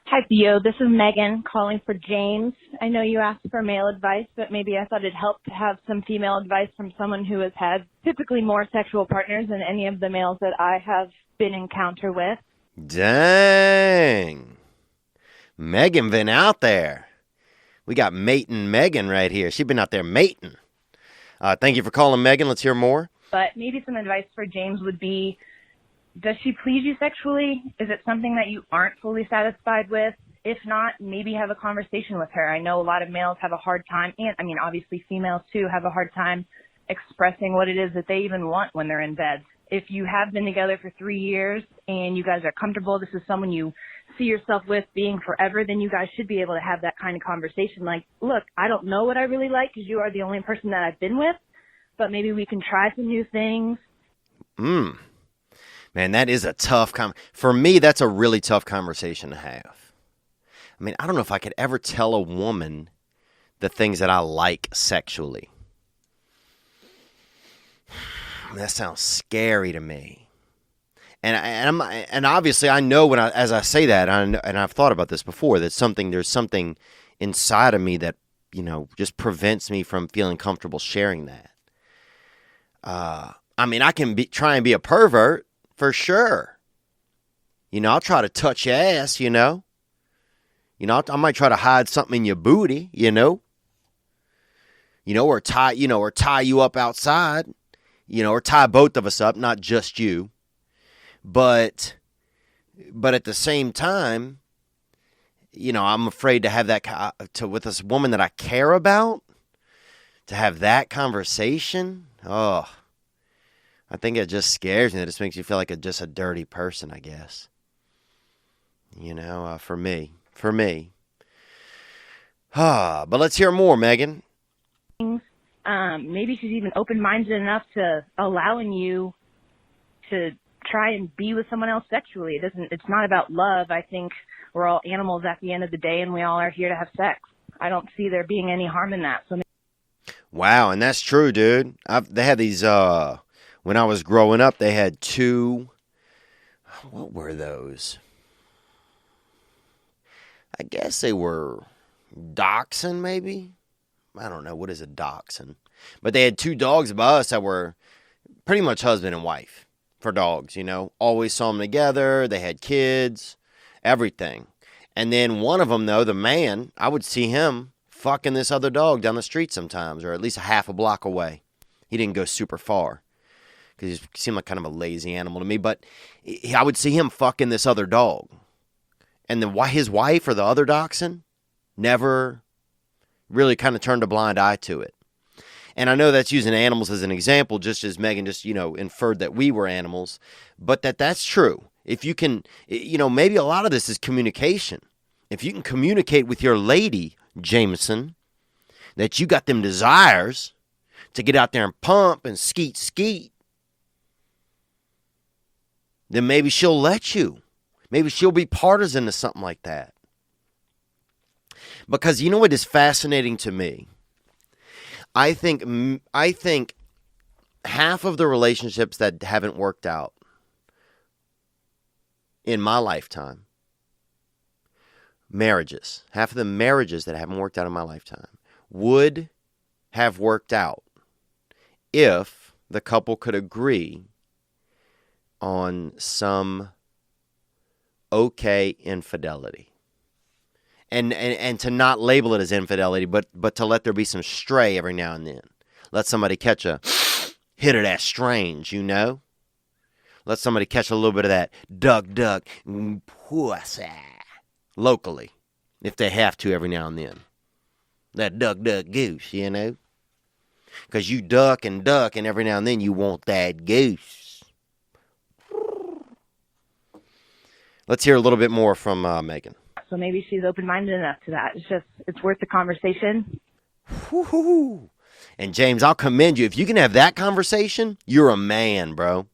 Hi, Theo. This is Megan calling for James. I know you asked for male advice, but maybe I thought it'd help to have some female advice from someone who has had typically more sexual partners than any of the males that I have been encountered with. Dang. Megan been out there. We got mating Megan right here. She's been out there mating. Thank you for calling, Megan. Let's hear more. But maybe some advice for James would be, does she please you sexually? Is it something that you aren't fully satisfied with? If not, maybe have a conversation with her. I know a lot of males have a hard time, and obviously females too have a hard time expressing what it is that they even want when they're in bed. If you have been together for 3 years and you guys are comfortable, this is someone you see yourself with being forever, then you guys should be able to have that kind of conversation. Like, look, I don't know what I really like because you are the only person that I've been with, but maybe we can try some new things Man, that is a tough for me, that's a really tough conversation to have. I mean, I don't know if I could ever tell a woman the things that I like sexually. That sounds scary to me. And obviously I know as I say that, and I've thought about this before, that there's something inside of me that, just prevents me from feeling comfortable sharing that. I mean, I can try and be a pervert for sure. I'll try to touch your ass, I might try to hide something in your booty, or tie you up outside, or tie both of us up, not just you. But at the same time, I'm afraid to have that with this woman that I care about, to have that conversation. Oh, I think it just scares me. It just makes you feel like just a dirty person, I guess. For me. But let's hear more, Megan. Maybe she's even open-minded enough to allowing you to try and be with someone else sexually. It's not about love. I think we're all animals at the end of the day, and we all are here to have sex. I don't see there being any harm in that. So wow, and that's true, dude. They had these, when I was growing up, they had two, what were those? I guess they were dachshund, maybe? I don't know, what is a dachshund? But they had two dogs by us that were pretty much husband and wife for dogs, Always saw them together, they had kids, everything. And then one of them, though, the man, I would see him fucking this other dog down the street sometimes, or at least a half a block away. He didn't go super far, because he seemed like kind of a lazy animal to me, but I would see him fucking this other dog. And then his wife or the other dachshund never really kind of turned a blind eye to it. And I know that's using animals as an example, just as Megan just, inferred that we were animals, but that's true. If you can, maybe a lot of this is communication. If you can communicate with your lady, Jameson, that you got them desires to get out there and pump and skeet, then maybe she'll let you. Maybe she'll be partisan to something like that. Because you know what is fascinating to me? I think half of the relationships that haven't worked out in my lifetime, half of the marriages that haven't worked out in my lifetime would have worked out if the couple could agree on some okay infidelity. And to not label it as infidelity, but to let there be some stray every now and then. Let somebody catch a hit of that strange, Let somebody catch a little bit of that duck, pussy, locally, if they have to every now and then. That duck, goose, Because you duck, and every now and then you want that goose. Let's hear a little bit more from Megan. So maybe she's open-minded enough to that. It's worth the conversation. Woo-hoo-hoo. And James, I'll commend you. If you can have that conversation, you're a man, bro.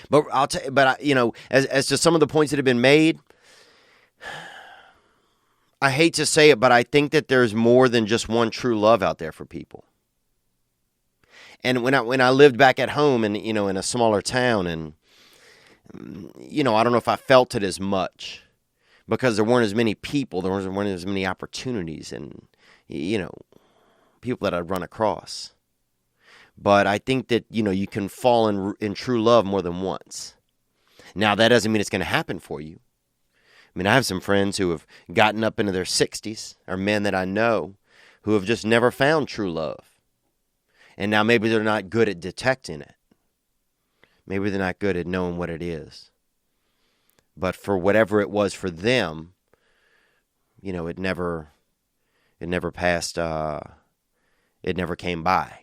But I'll tell you, as to some of the points that have been made, I hate to say it, but I think that there's more than just one true love out there for people. And when I lived back at home in a smaller town, and I don't know if I felt it as much, because there weren't as many people, there weren't as many opportunities, and people that I'd run across. But I think that you can fall in true love more than once. Now that doesn't mean it's going to happen for you. I mean, I have some friends who have gotten up into their 60s, or men that I know, who have just never found true love. And now maybe they're not good at detecting it. Maybe they're not good at knowing what it is. But for whatever it was for them, it never passed, it never came by.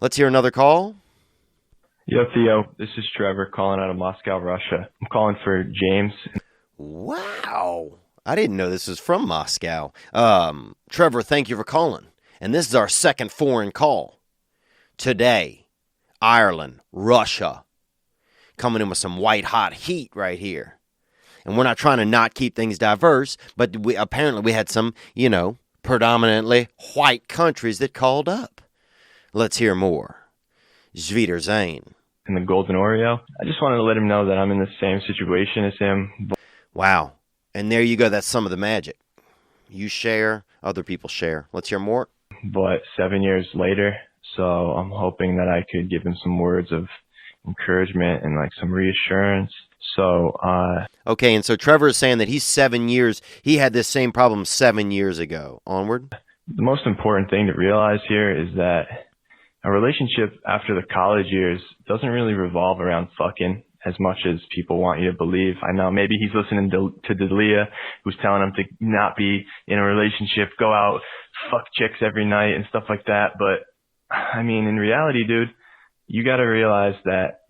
Let's hear another call. Yo, Theo, this is Trevor calling out of Moscow, Russia. I'm calling for James. Wow. I didn't know this was from Moscow. Trevor, thank you for calling. And this is our second foreign call today. Ireland, Russia, coming in with some white hot heat right here. And we're not trying to not keep things diverse, but apparently we had some, predominantly white countries that called up. Let's hear more. Zvider Zane. And the Golden Oreo. I just wanted to let him know that I'm in the same situation as him. Wow. And there you go. That's some of the magic. You share, other people share. Let's hear more. But 7 years later, so I'm hoping that I could give him some words of encouragement and like some reassurance. So, okay, and so Trevor is saying that he's 7 years, he had this same problem 7 years ago. Onward. The most important thing to realize here is that a relationship after the college years doesn't really revolve around fucking as much as people want you to believe. I know maybe he's listening to Delia, who's telling him to not be in a relationship, go out, fuck chicks every night and stuff like that. But I mean, in reality, dude, you got to realize that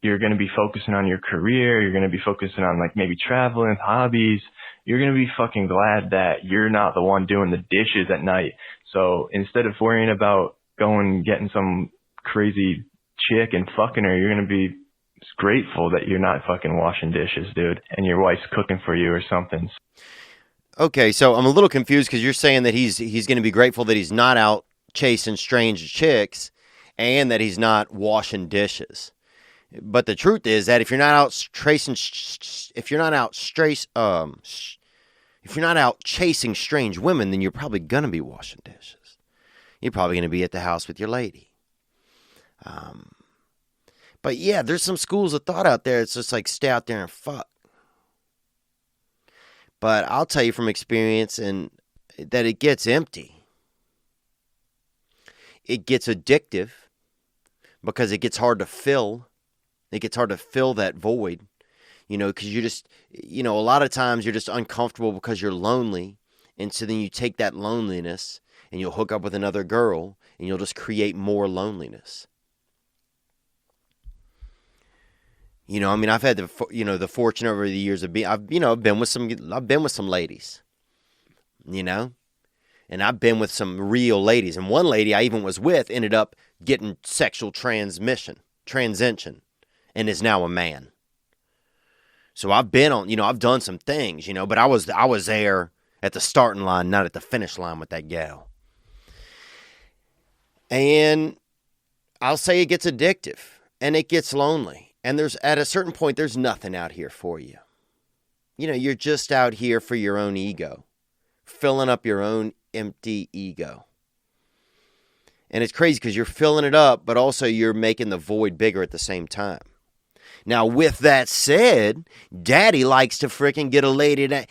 you're going to be focusing on your career. You're going to be focusing on like maybe traveling, hobbies. You're going to be fucking glad that you're not the one doing the dishes at night. So instead of worrying about going getting some crazy chick and fucking her, you're going to be grateful that you're not fucking washing dishes, dude, and your wife's cooking for you or something. Okay, so I'm a little confused because you're saying that he's going to be grateful that he's not out chasing strange chicks and that he's not washing dishes. But the truth is that if you're not out chasing strange women, then you're probably going to be washing dishes. You're probably going to be at the house with your lady. But yeah, there's some schools of thought out there. It's just like stay out there and fuck. But I'll tell you from experience and that it gets empty. It gets addictive because it gets hard to fill. It gets hard to fill that void, because you just, a lot of times you're just uncomfortable because you're lonely. And so then you take that loneliness and you'll hook up with another girl and you'll just create more loneliness. I've had the fortune over the years of being, I've been with some ladies, and I've been with some real ladies. And one lady I even was with ended up getting sexual transition, and is now a man. So I've been on, I've done some things, but I was there at the starting line, not at the finish line with that gal. And I'll say it gets addictive and it gets lonely. And at a certain point, there's nothing out here for you. You're just out here for your own ego, filling up your own empty ego. And it's crazy because you're filling it up, but also you're making the void bigger at the same time. Now, with that said, Daddy likes to frickin' get a lady that,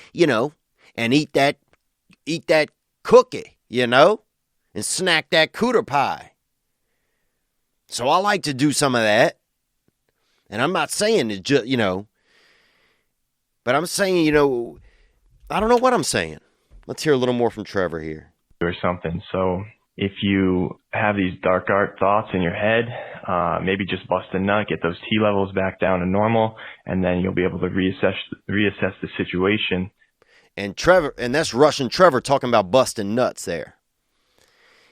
and eat that cookie, and snack that cooter pie. So I like to do some of that. And I'm not saying it just, but I'm saying, I don't know what I'm saying. Let's hear a little more from Trevor here. Or something. So if you have these dark thoughts in your head, maybe just bust a nut, get those T levels back down to normal, and then you'll be able to reassess the situation. And that's Russian Trevor talking about busting nuts there.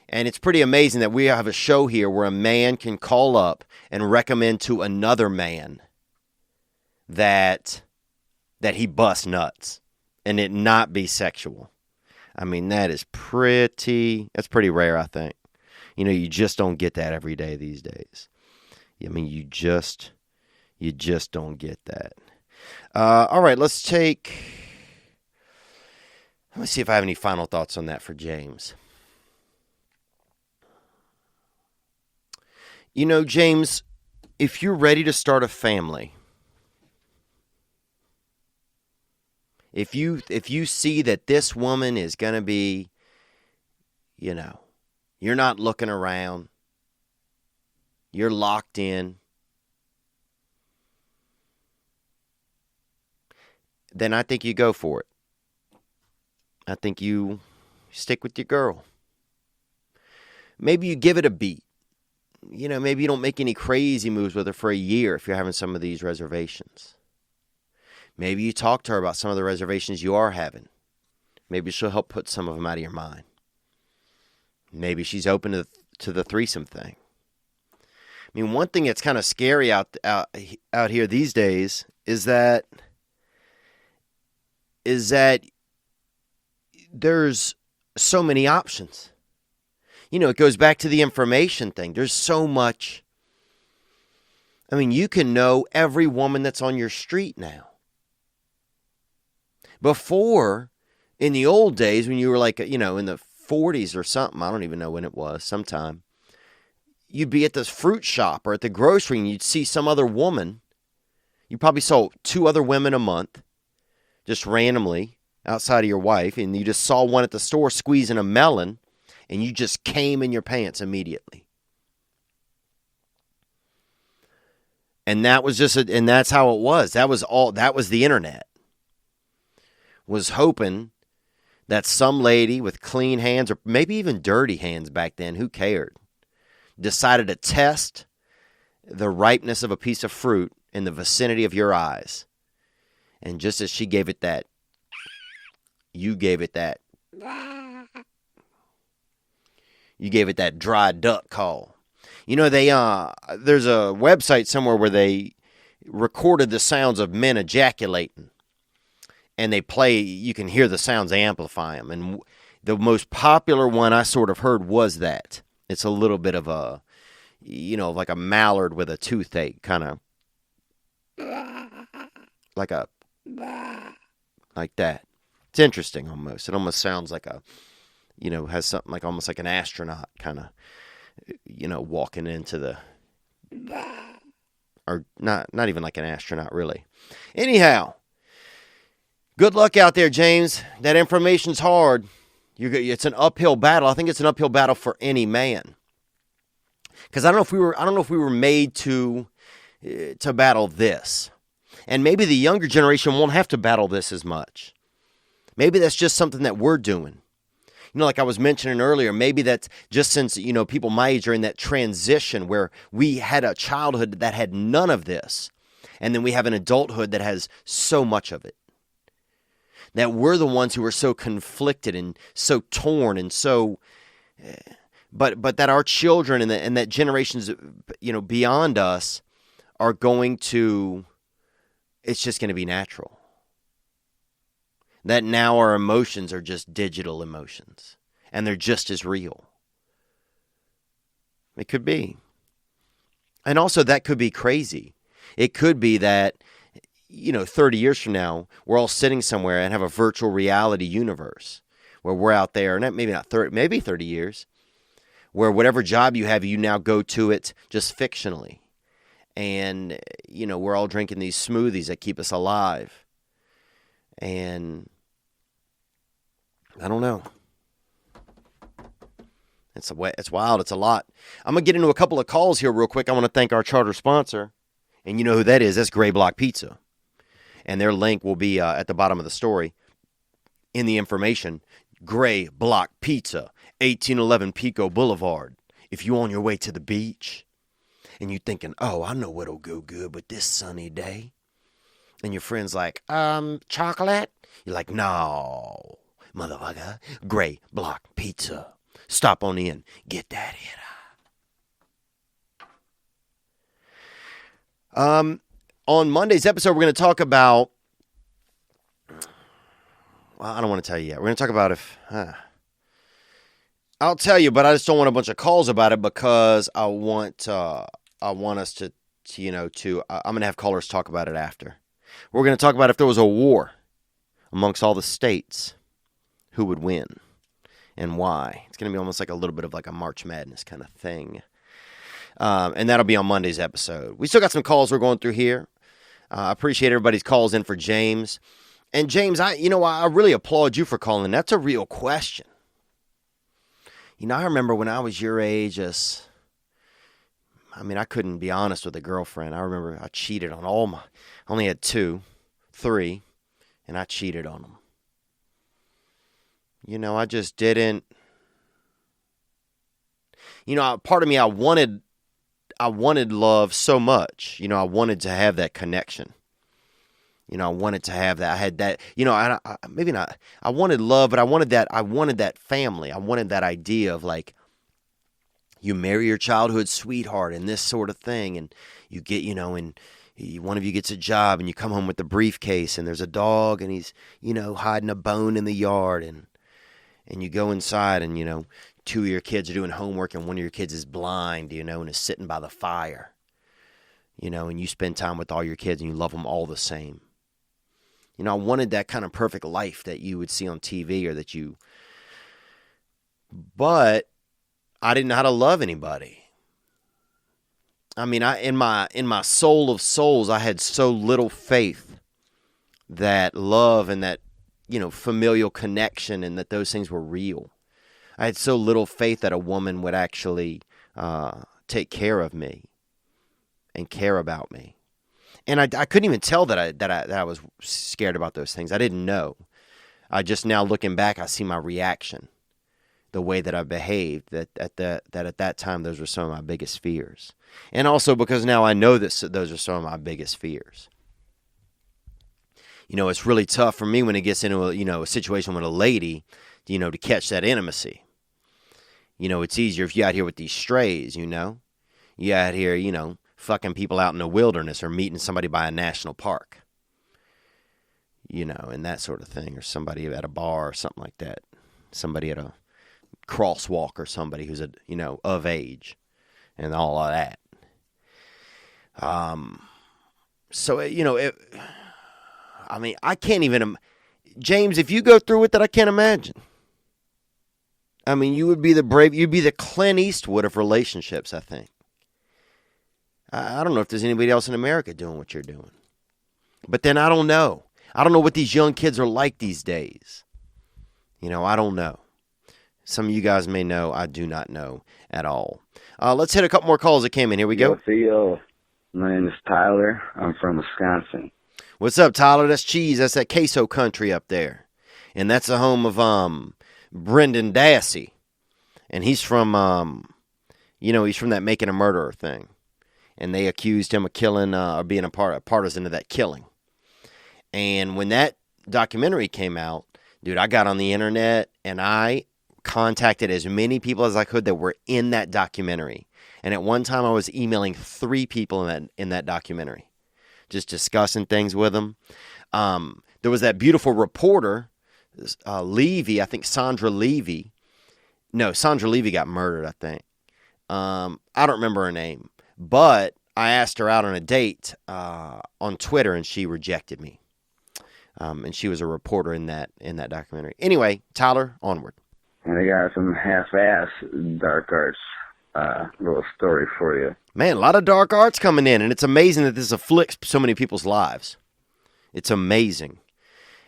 And it's pretty amazing that we have a show here where a man can call up and recommend to another man that he bust nuts and it not be sexual. I mean, that's pretty rare, I think. You just don't get that every day these days. I mean, you just don't get that. All right, let me see if I have any final thoughts on that for James. James, if you're ready to start a family, if you see that this woman is going to be, you're not looking around, you're locked in, then I think you go for it. I think you stick with your girl. Maybe you give it a beat. Maybe you don't make any crazy moves with her for a year if you're having some of these reservations. Maybe you talk to her about some of the reservations you are having. Maybe she'll help put some of them out of your mind. Maybe she's open to the threesome thing. I mean, one thing that's kind of scary out here these days is that there's so many options. You know, it goes back to the information thing. There's so much. I mean, you can know every woman that's on your street now. Before, in the old days, when you were like, you know, in the 40s or something, I don't even know when it was, sometime, you'd be at this fruit shop or at the grocery and you'd see some other woman. You probably saw 2 other women a month, just randomly, outside of your wife, and you just saw one at the store squeezing a melon, and you just came in your pants immediately. And that was and that's how it was. That was the internet. Was hoping that some lady with clean hands, or maybe even dirty hands back then, who cared, decided to test the ripeness of a piece of fruit in the vicinity of your eyes. And just as she gave it that, you gave it that dry duck call. You know, there's a website somewhere where they recorded the sounds of men ejaculating. And they play, you can hear the sounds, they amplify them. And the most popular one I sort of heard was that. It's a little bit of a, you know, like a mallard with a toothache, kind of. Like that. It's interesting almost. It almost sounds like a, you know, has something like almost like an astronaut kind of, you know, walking into the, or not even like an astronaut really. Anyhow. Good luck out there, James. That information's hard. It's an uphill battle. I think it's an uphill battle for any man. Because I don't know if we were made to battle this. And maybe the younger generation won't have to battle this as much. Maybe that's just something that we're doing. You know, like I was mentioning earlier, maybe that's just since, you know, people my age are in that transition where we had a childhood that had none of this. And then we have an adulthood that has so much of it. That we're the ones who are so conflicted and so torn and so, but that our children and that generations, you know, beyond us are going to, it's just going to be natural. That now our emotions are just digital emotions and they're just as real. It could be. And also that could be crazy. It could be that, you know, 30 years from now, we're all sitting somewhere and have a virtual reality universe where we're out there, maybe not 30, maybe 30 years, where whatever job you have, you now go to it just fictionally. And, you know, we're all drinking these smoothies that keep us alive. And I don't know. It's wild. It's a lot. I'm going to get into a couple of calls here real quick. I want to thank our charter sponsor. And you know who that is. That's Gray Block Pizza. And their link will be at the bottom of the story in the information. Gray Block Pizza, 1811 Pico Boulevard. If you're on your way to the beach and you're thinking, oh, I know what'll go good with this sunny day. And your friend's like, chocolate? You're like, no, motherfucker. Gray Block Pizza. Stop on in. Get that in. On Monday's episode, we're going to talk about, well, I don't want to tell you yet. We're going to talk about I'll tell you, but I just don't want a bunch of calls about it because I want us to I'm going to have callers talk about it after. We're going to talk about if there was a war amongst all the states, who would win and why. It's going to be almost like a little bit of like a March Madness kind of thing. And that'll be on Monday's episode. We still got some calls we're going through here. I appreciate everybody's calls in for James. And James, I really applaud you for calling. That's a real question. You know, I remember when I was your age, I couldn't be honest with a girlfriend. I remember I cheated on I only had 2, 3, and I cheated on them. You know, I just didn't. You know, part of me, I wanted love so much. You know, I wanted to have that connection. You know, I wanted to have that. I had that, you know, maybe not. I wanted love, but I wanted that family. I wanted that idea of like, you marry your childhood sweetheart and this sort of thing, and you get, you know, and one of you gets a job and you come home with the briefcase and there's a dog and he's, you know, hiding a bone in the yard, and you go inside and, you know, two of your kids are doing homework and one of your kids is blind, you know, and is sitting by the fire, you know, and you spend time with all your kids and you love them all the same. You know, I wanted that kind of perfect life that you would see on TV or that you, but I didn't know how to love anybody. I mean, in my soul of souls, I had so little faith that love and that, you know, familial connection and that those things were real. I had so little faith that a woman would actually take care of me and care about me. And I couldn't even tell that I was scared about those things. I didn't know. I just, now looking back, I see my reaction, the way that I behaved, that at that time those were some of my biggest fears. And also because now I know that those are some of my biggest fears. You know, it's really tough for me when it gets into a situation with a lady, you know, to catch that intimacy. You know, it's easier if you're out here with these strays, you know. You're out here, you know, fucking people out in the wilderness or meeting somebody by a national park. You know, and that sort of thing. Or somebody at a bar or something like that. Somebody at a crosswalk or somebody who's, you know, of age. And all of that. So, you know, I mean, I can't even... James, if you go through it, that I can't imagine. I mean, you'd be the Clint Eastwood of relationships, I think. I don't know if there's anybody else in America doing what you're doing. But then I don't know. I don't know what these young kids are like these days. You know, I don't know. Some of you guys may know. I do not know at all. Let's hit a couple more calls that came in. Here we go. Theo. My name is Tyler. I'm from Wisconsin. What's up, Tyler? That's cheese. That's that queso country up there. And that's the home of Brendan Dassey. And he's from, he's from that Making a Murderer thing. And they accused him of killing, or being a partisan of that killing. And when that documentary came out, dude, I got on the internet and I contacted as many people as I could that were in that documentary. And at one time I was emailing 3 people in that documentary, just discussing things with them. There was that beautiful reporter, Levy, I think Sandra Levy. No, Sandra Levy got murdered, I think. I don't remember her name, but I asked her out on a date on Twitter, and she rejected me. And she was a reporter in that documentary. Anyway, Tyler, onward. And I got some half-ass dark arts little story for you. Man, a lot of dark arts coming in, and it's amazing that this afflicts so many people's lives. It's amazing.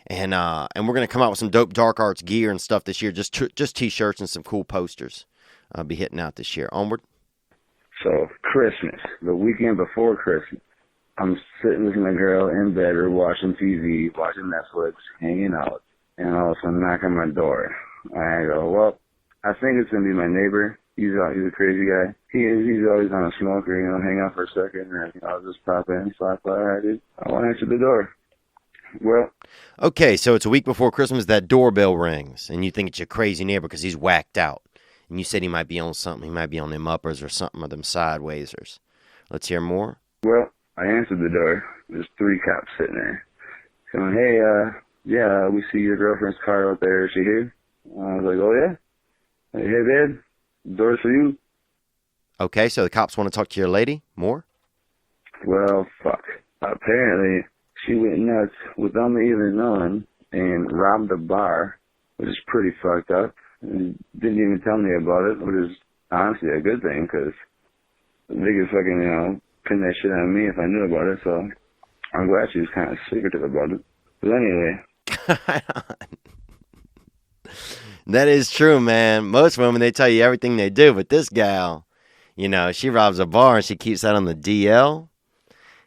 And we're going to come out with some dope dark arts gear and stuff this year, just T-shirts and some cool posters. I'll be hitting out this year. Onward. So, Christmas, the weekend before Christmas, I'm sitting with my girl in bed, or watching TV, watching Netflix, hanging out, and all of a sudden knock on my door. I go, well, I think it's going to be my neighbor. He's a crazy guy. He's always on a smoker, hang out for a second, and I'll just pop in, slap by, all right, dude. I want to answer the door. Well. Okay, so it's a week before Christmas, that doorbell rings, and you think it's your crazy neighbor because he's whacked out. And you said he might be on something. He might be on them uppers or something, or them sidewaysers. Let's hear more. Well, I answered the door. There's 3 cops sitting there. Going, hey, we see your girlfriend's car out there. Is she here? I was like, oh, yeah? Hey, babe, the door's for you. Okay, so the cops want to talk to your lady? More? Well, fuck. Apparently, she went nuts without me even knowing and robbed a bar, which is pretty fucked up. And didn't even tell me about it, which is honestly a good thing, because they could fucking, pin that shit on me if I knew about it, so I'm glad she was kind of secretive about it. But anyway. That is true, man. Most women, they tell you everything they do, but this gal, she robs a bar and she keeps that on the DL.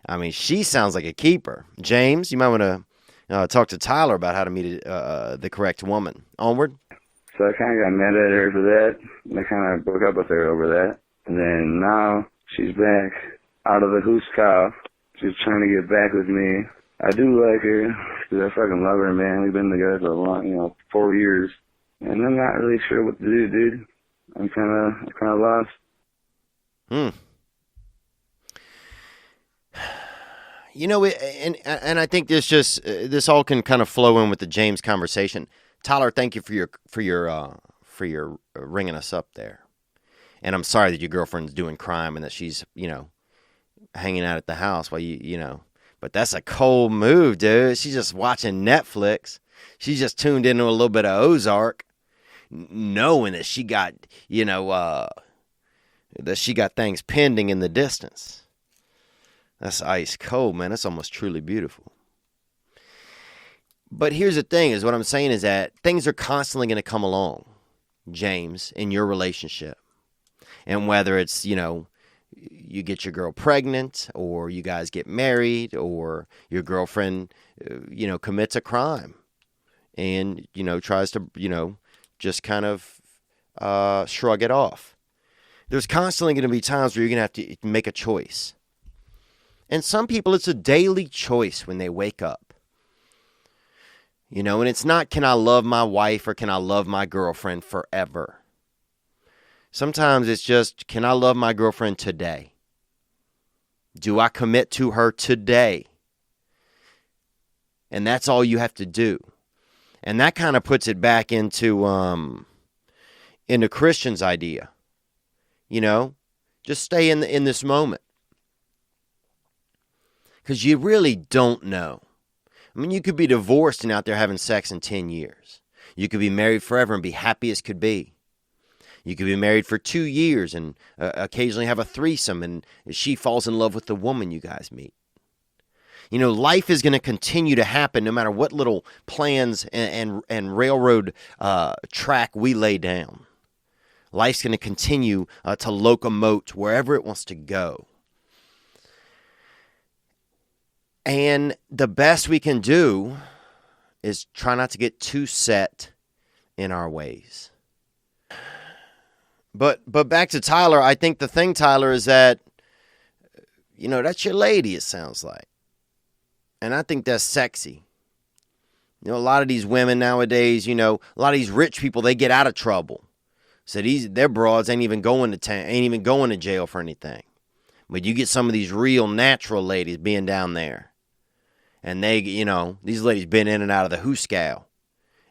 I mean, she sounds like a keeper. James, you might want to talk to Tyler about how to meet the correct woman. Onward. So I kind of got mad at her for that. I kind of broke up with her over that. And then now she's back out of the hoose cough. She's trying to get back with me. I do like her because I fucking love her, man. We've been together for a long, 4 years. And I'm not really sure what to do, dude. I'm kind of lost. Hmm. You know, and I think this all can kind of flow in with the James conversation. Tyler, thank you for your ringing us up there. And I'm sorry that your girlfriend's doing crime and that she's, hanging out at the house while but that's a cold move, dude. She's just watching Netflix. She's just tuned into a little bit of Ozark, knowing that she got, that she got things pending in the distance. That's ice cold, man. That's almost truly beautiful. But here's the thing, is what I'm saying is that things are constantly going to come along, James, in your relationship. And whether it's, you get your girl pregnant, or you guys get married, or your girlfriend, commits a crime and, tries to, just kind of shrug it off. There's constantly going to be times where you're going to have to make a choice. And some people, it's a daily choice when they wake up. And it's not, can I love my wife or can I love my girlfriend forever? Sometimes it's just, can I love my girlfriend today? Do I commit to her today? And that's all you have to do. And that kind of puts it back into Christian's idea. Just stay in this moment. Because you really don't know. I mean, you could be divorced and out there having sex in 10 years. You could be married forever and be happy as could be. You could be married for 2 years and occasionally have a threesome, and she falls in love with the woman you guys meet. Life is going to continue to happen no matter what little plans and railroad track we lay down. Life's going to continue to locomote wherever it wants to go. And the best we can do is try not to get too set in our ways. But back to Tyler, I think the thing, Tyler, is that, that's your lady, it sounds like. And I think that's sexy. A lot of these women nowadays, a lot of these rich people, they get out of trouble. So their broads ain't even going to jail for anything. But you get some of these real natural ladies being down there. And they, these ladies been in and out of the hooscow.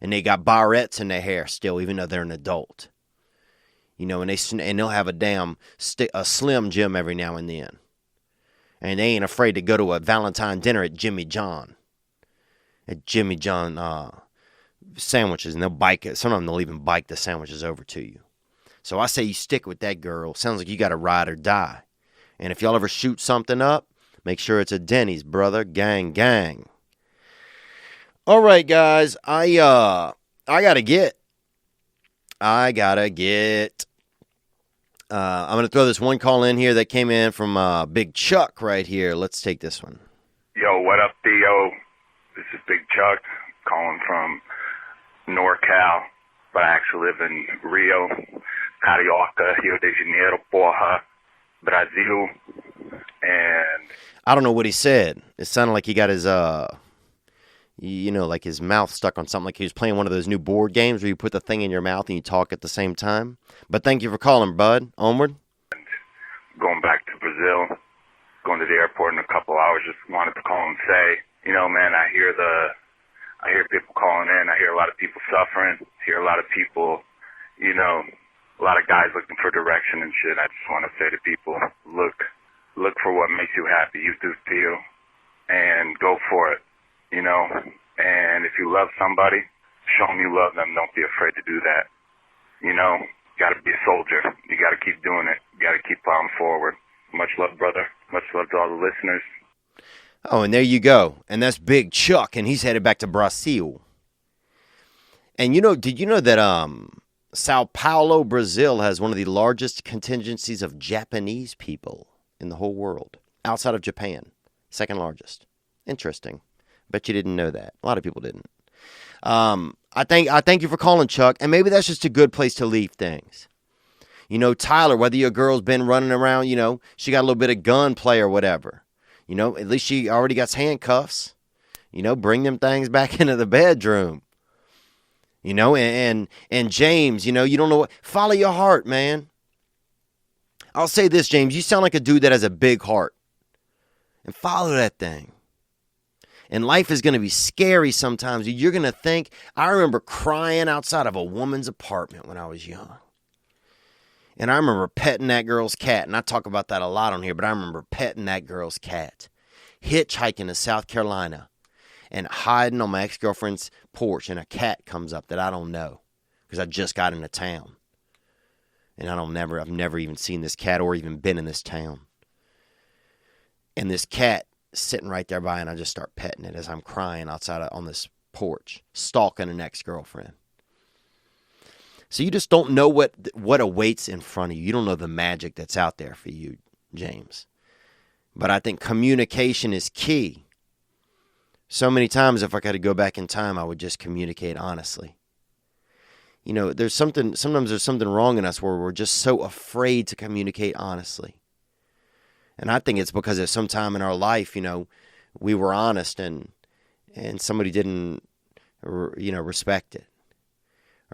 And they got barrettes in their hair still, even though they're an adult. And they'll have a Slim Jim every now and then. And they ain't afraid to go to a Valentine dinner at Jimmy John. At Jimmy John sandwiches. And they'll bike it. Sometimes they'll even bike the sandwiches over to you. So I say you stick with that girl. Sounds like you got to ride or die. And if y'all ever shoot something up, make sure it's a Denny's, brother. Gang, gang. All right, guys. I gotta get. I'm going to throw this one call in here that came in from Big Chuck right here. Let's take this one. Yo, what up, Theo? This is Big Chuck calling from NorCal, but I actually live in Rio, Carioca, Rio de Janeiro, Porra, Brazil, and... I don't know what he said. It sounded like he got his, like his mouth stuck on something, like he was playing one of those new board games where you put the thing in your mouth and you talk at the same time. But thank you for calling, bud. Onward. And going back to Brazil, going to the airport in a couple hours, just wanted to call and say, man, I hear people calling in. I hear a lot of people suffering. Hear a lot of people, a lot of guys looking for direction and shit. I just want to say to people, look for what makes you happy. You do, Theo, and go for it. And if you love somebody, show them you love them. Don't be afraid to do that. Got to be a soldier. You got to keep doing it. You got to keep plowing forward. Much love, brother. Much love to all the listeners. Oh, and there you go. And that's Big Chuck, and he's headed back to Brazil. And did you know that Sao Paulo, Brazil has one of the largest contingencies of Japanese people in the whole world, outside of Japan, second largest. Interesting. Bet you didn't know that. A lot of people didn't. I thank you for calling, Chuck, and maybe that's just a good place to leave things. Tyler, whether your girl's been running around, she got a little bit of gunplay or whatever. At least she already got handcuffs. Bring them things back into the bedroom. And James, you don't know what. Follow your heart, man. I'll say this, James. You sound like a dude that has a big heart. And follow that thing. And life is going to be scary sometimes. You're going to think, I remember crying outside of a woman's apartment when I was young. And I remember petting that girl's cat. And I talk about that a lot on here, but I remember petting that girl's cat. Hitchhiking to South Carolina and hiding on my ex-girlfriend's porch, and a cat comes up that I don't know because I just got into town. And I've never even seen this cat or even been in this town. And this cat is sitting right there by, and I just start petting it as I'm crying outside on this porch, stalking an ex-girlfriend. So you just don't know what awaits in front of you. You don't know the magic that's out there for you, James. But I think communication is key. So many times, if I could go back in time, I would just communicate honestly. You know, sometimes there's something wrong in us where we're just so afraid to communicate honestly. And I think it's because at some time in our life, you know, we were honest and somebody didn't, respect it.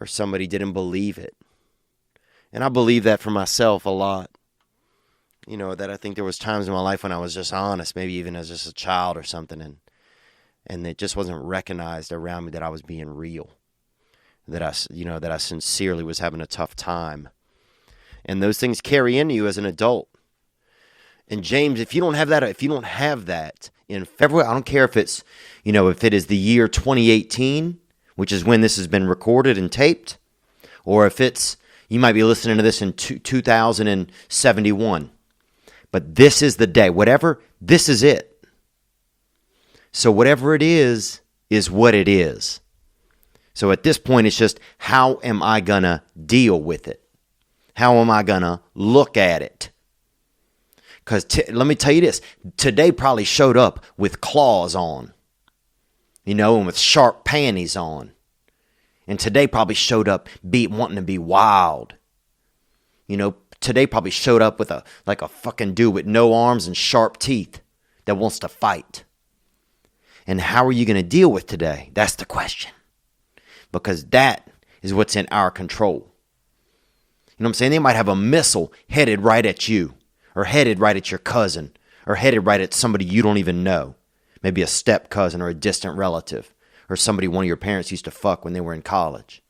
Or somebody didn't believe it. And I believe that for myself a lot. You know, that I think there was times in my life when I was just honest, maybe even as just a child or something, and it just wasn't recognized around me that I was being real. That I sincerely was having a tough time. And those things carry into you as an adult. And James, if you don't have that in February, I don't care if it's, if it is the year 2018, which is when this has been recorded and taped, or if you might be listening to this in 2071. But this is the day. This is it. So whatever it is what it is. So at this point, it's just, how am I going to deal with it? How am I going to look at it? Because let me tell you this. Today probably showed up with claws on. And with sharp panties on. And today probably showed up wanting to be wild. Today probably showed up with a fucking dude with no arms and sharp teeth that wants to fight. And how are you going to deal with today? That's the question. Because that is what's in our control. You know what I'm saying? They might have a missile headed right at you, or headed right at your cousin, or headed right at somebody you don't even know. Maybe a step cousin or a distant relative, or somebody one of your parents used to fuck when they were in college.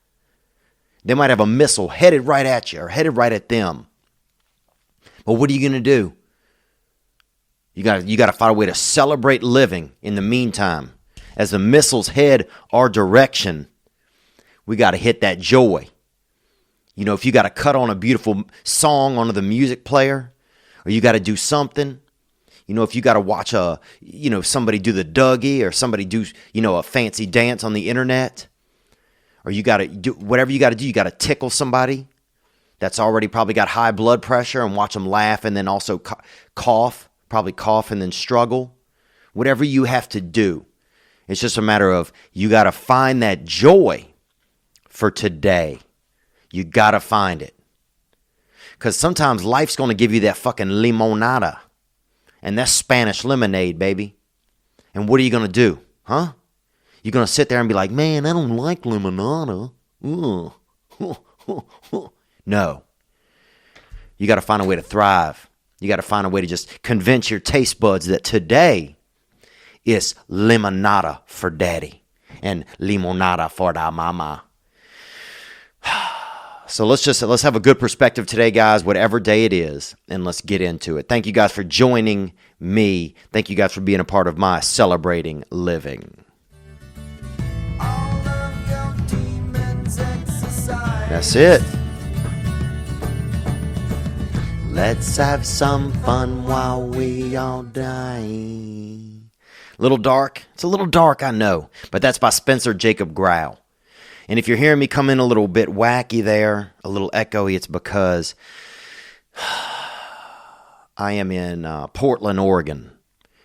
They might have a missile headed right at you or headed right at them. But what are you going to do? You got to find a way to celebrate living in the meantime. As the missiles head our direction, we got to hit that joy. If you got to cut on a beautiful song onto the music player, or you got to do something, if you got to watch somebody do the Dougie, or somebody do, a fancy dance on the internet, or you got to do whatever you got to do, you got to tickle somebody that's already probably got high blood pressure and watch them laugh and then also cough and then struggle. Whatever you have to do, it's just a matter of you got to find that joy for today. You got to find it. Because sometimes life's going to give you that fucking limonada. And that's Spanish lemonade, baby. And what are you going to do? Huh? You're going to sit there and be like, man, I don't like limonada. No. You got to find a way to thrive. You got to find a way to just convince your taste buds that today is limonada for daddy and limonada for da mama. So let's have a good perspective today, guys, whatever day it is, and let's get into it. Thank you guys for joining me. Thank you guys for being a part of my Celebrating Living. That's it. Let's have some fun while we all die. Little dark. It's a little dark, I know, but that's by Spencer Jacob Grau. And if you're hearing me come in a little bit wacky there, a little echoey, it's because I am in Portland, Oregon,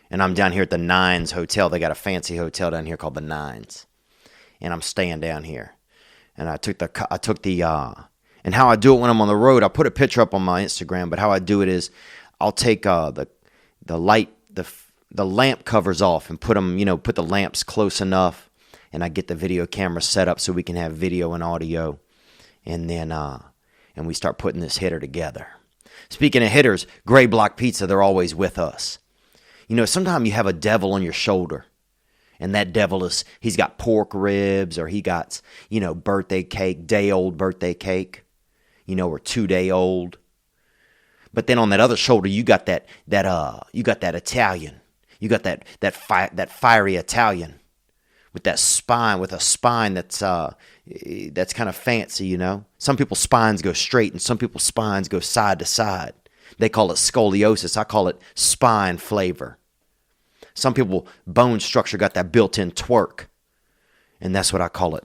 and I'm down here at the Nines Hotel. They got a fancy hotel down here called the Nines, and I'm staying down here. And I took the and how I do it when I'm on the road, I put a picture up on my Instagram. But how I do it is, I'll take the lamp covers off and put them, put the lamps close enough. And I get the video camera set up so we can have video and audio. And then and we start putting this hitter together. Speaking of hitters, Gray Block Pizza, they're always with us. You know, sometimes you have a devil on your shoulder, and that devil he's got pork ribs, or he got, you know, birthday cake, day-old birthday cake, you know, or 2-day-old. But then on that other shoulder, you got that Italian. You got that fiery Italian with a spine that's kind of fancy, you know. Some people's spines go straight and some people's spines go side to side. They call it scoliosis. I call it spine flavor. Some people, bone structure got that built-in twerk, and that's what I call it.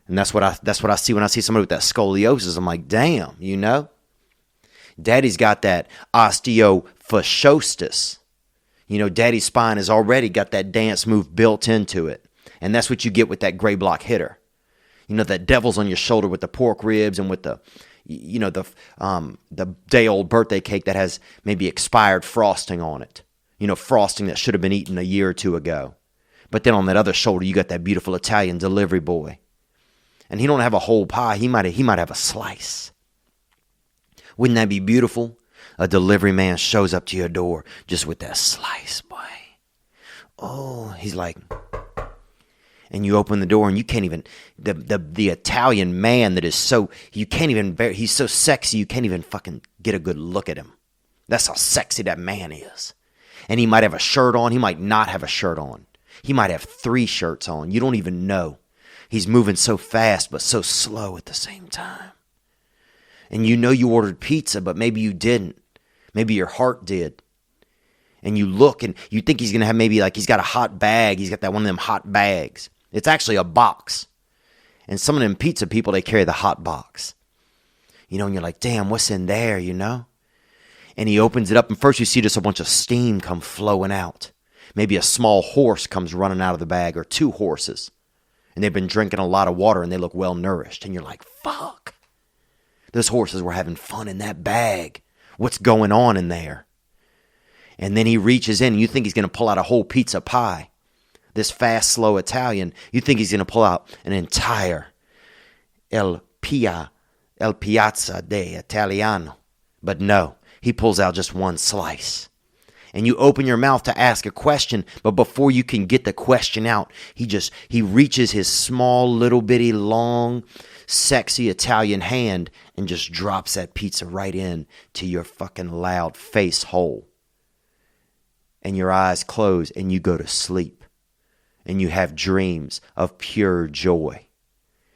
And that's what I see when I see somebody with that scoliosis. I'm like, damn, you know. Daddy's got that osteophysiosis. You know, Daddy's spine has already got that dance move built into it. And that's what you get with that Gray Block hitter. You know, that devil's on your shoulder with the pork ribs and with the day-old birthday cake that has maybe expired frosting on it. You know, frosting that should have been eaten a year or two ago. But then on that other shoulder, you got that beautiful Italian delivery boy. And he don't have a whole pie. He might have a slice. Wouldn't that be beautiful? A delivery man shows up to your door just with that slice, boy. Oh, he's like, and you open the door and you can't even, the Italian man that is so, you can't even bear, he's so sexy you can't even fucking get a good look at him. That's how sexy that man is. And he might have a shirt on, he might not have a shirt on. He might have 3 shirts on, you don't even know. He's moving so fast but so slow at the same time. And you know you ordered pizza, but maybe you didn't. Maybe your heart did. And you look and you think he's going to have maybe like he's got a hot bag. He's got that one of them hot bags. It's actually a box. And some of them pizza people, they carry the hot box. You know, and you're like, damn, what's in there, you know? And he opens it up and first you see just a bunch of steam come flowing out. Maybe a small horse comes running out of the bag or 2 horses. And they've been drinking a lot of water and they look well nourished. And you're like, fuck. Those horses were having fun in that bag. What's going on in there? And then he reaches in and you think he's going to pull out a whole pizza pie. This fast, slow Italian, you think he's going to pull out an entire El Piazza de Italiano. But no, he pulls out just one slice. And you open your mouth to ask a question, but before you can get the question out, he reaches his small, little bitty, long, sexy Italian hand and just drops that pizza right in to your fucking loud face hole. And your eyes close and you go to sleep. And you have dreams of pure joy.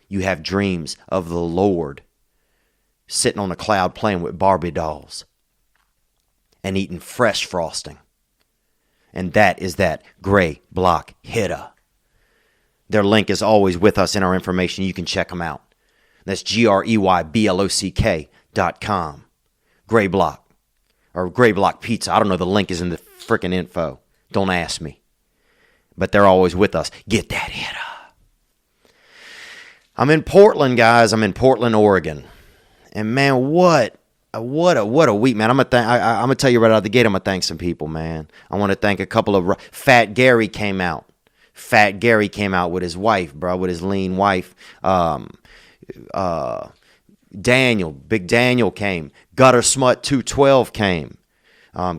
You have dreams of the Lord sitting on a cloud playing with Barbie dolls and eating fresh frosting. And that is that Gray Block hitter. Their link is always with us in our information. You can check them out. That's GREYBLOCK.com. Gray Block. Or Gray Block Pizza. I don't know. The link is in the freaking info. Don't ask me. But they're always with us. Get that hitter. I'm in Portland, guys. I'm in Portland, Oregon. And man, what a week, man. I'm gonna tell you right out of the gate, I'm gonna thank some people, man. I want to thank a couple of Fat Gary came out. Fat Gary came out with his wife, bro, with his lean wife. Daniel, Big Daniel came. Gutter Smut 212 came.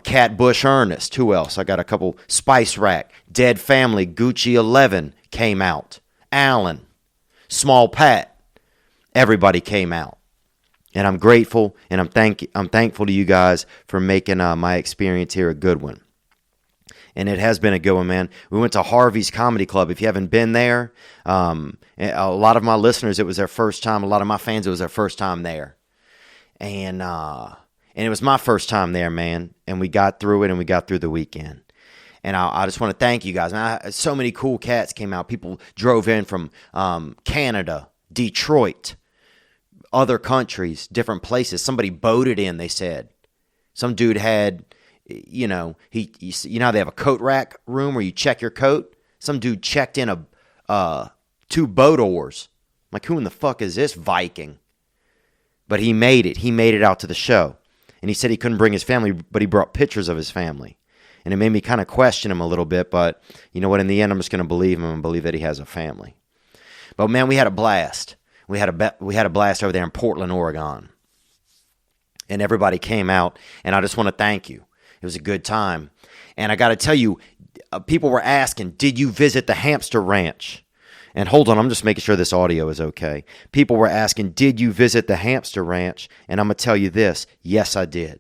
Cat Bush Ernest. Who else? I got a couple. Spice Rack. Dead Family. Gucci 11 came out. Alan. Small Pat. Everybody came out. And I'm grateful and I'm thankful to you guys for making my experience here a good one. And it has been a good one, man. We went to Harvey's Comedy Club. If you haven't been there, a lot of my listeners, it was their first time. A lot of my fans, it was their first time there. And it was my first time there, man. And we got through it and we got through the weekend. And I just want to thank you guys. Man, so many cool cats came out. People drove in from Canada, Detroit, other countries, different places. Somebody boated in, they said. Some dude had, you know, you know how they have a coat rack room where you check your coat? Some dude checked in 2 boat oars. I'm like, who in the fuck is this Viking? But he made it. He made it out to the show. And he said he couldn't bring his family, but he brought pictures of his family. And it made me kind of question him a little bit, but you know what? In the end, I'm just going to believe him and believe that he has a family. But man, we had a blast. We had a blast over there in Portland, Oregon. and everybody came out, and I just want to thank you. It was a good time. And I got to tell you, people were asking, did you visit the hamster ranch? And hold on, I'm just making sure this audio is okay. People were asking, did you visit the hamster ranch? And I'm going to tell you this, yes, I did.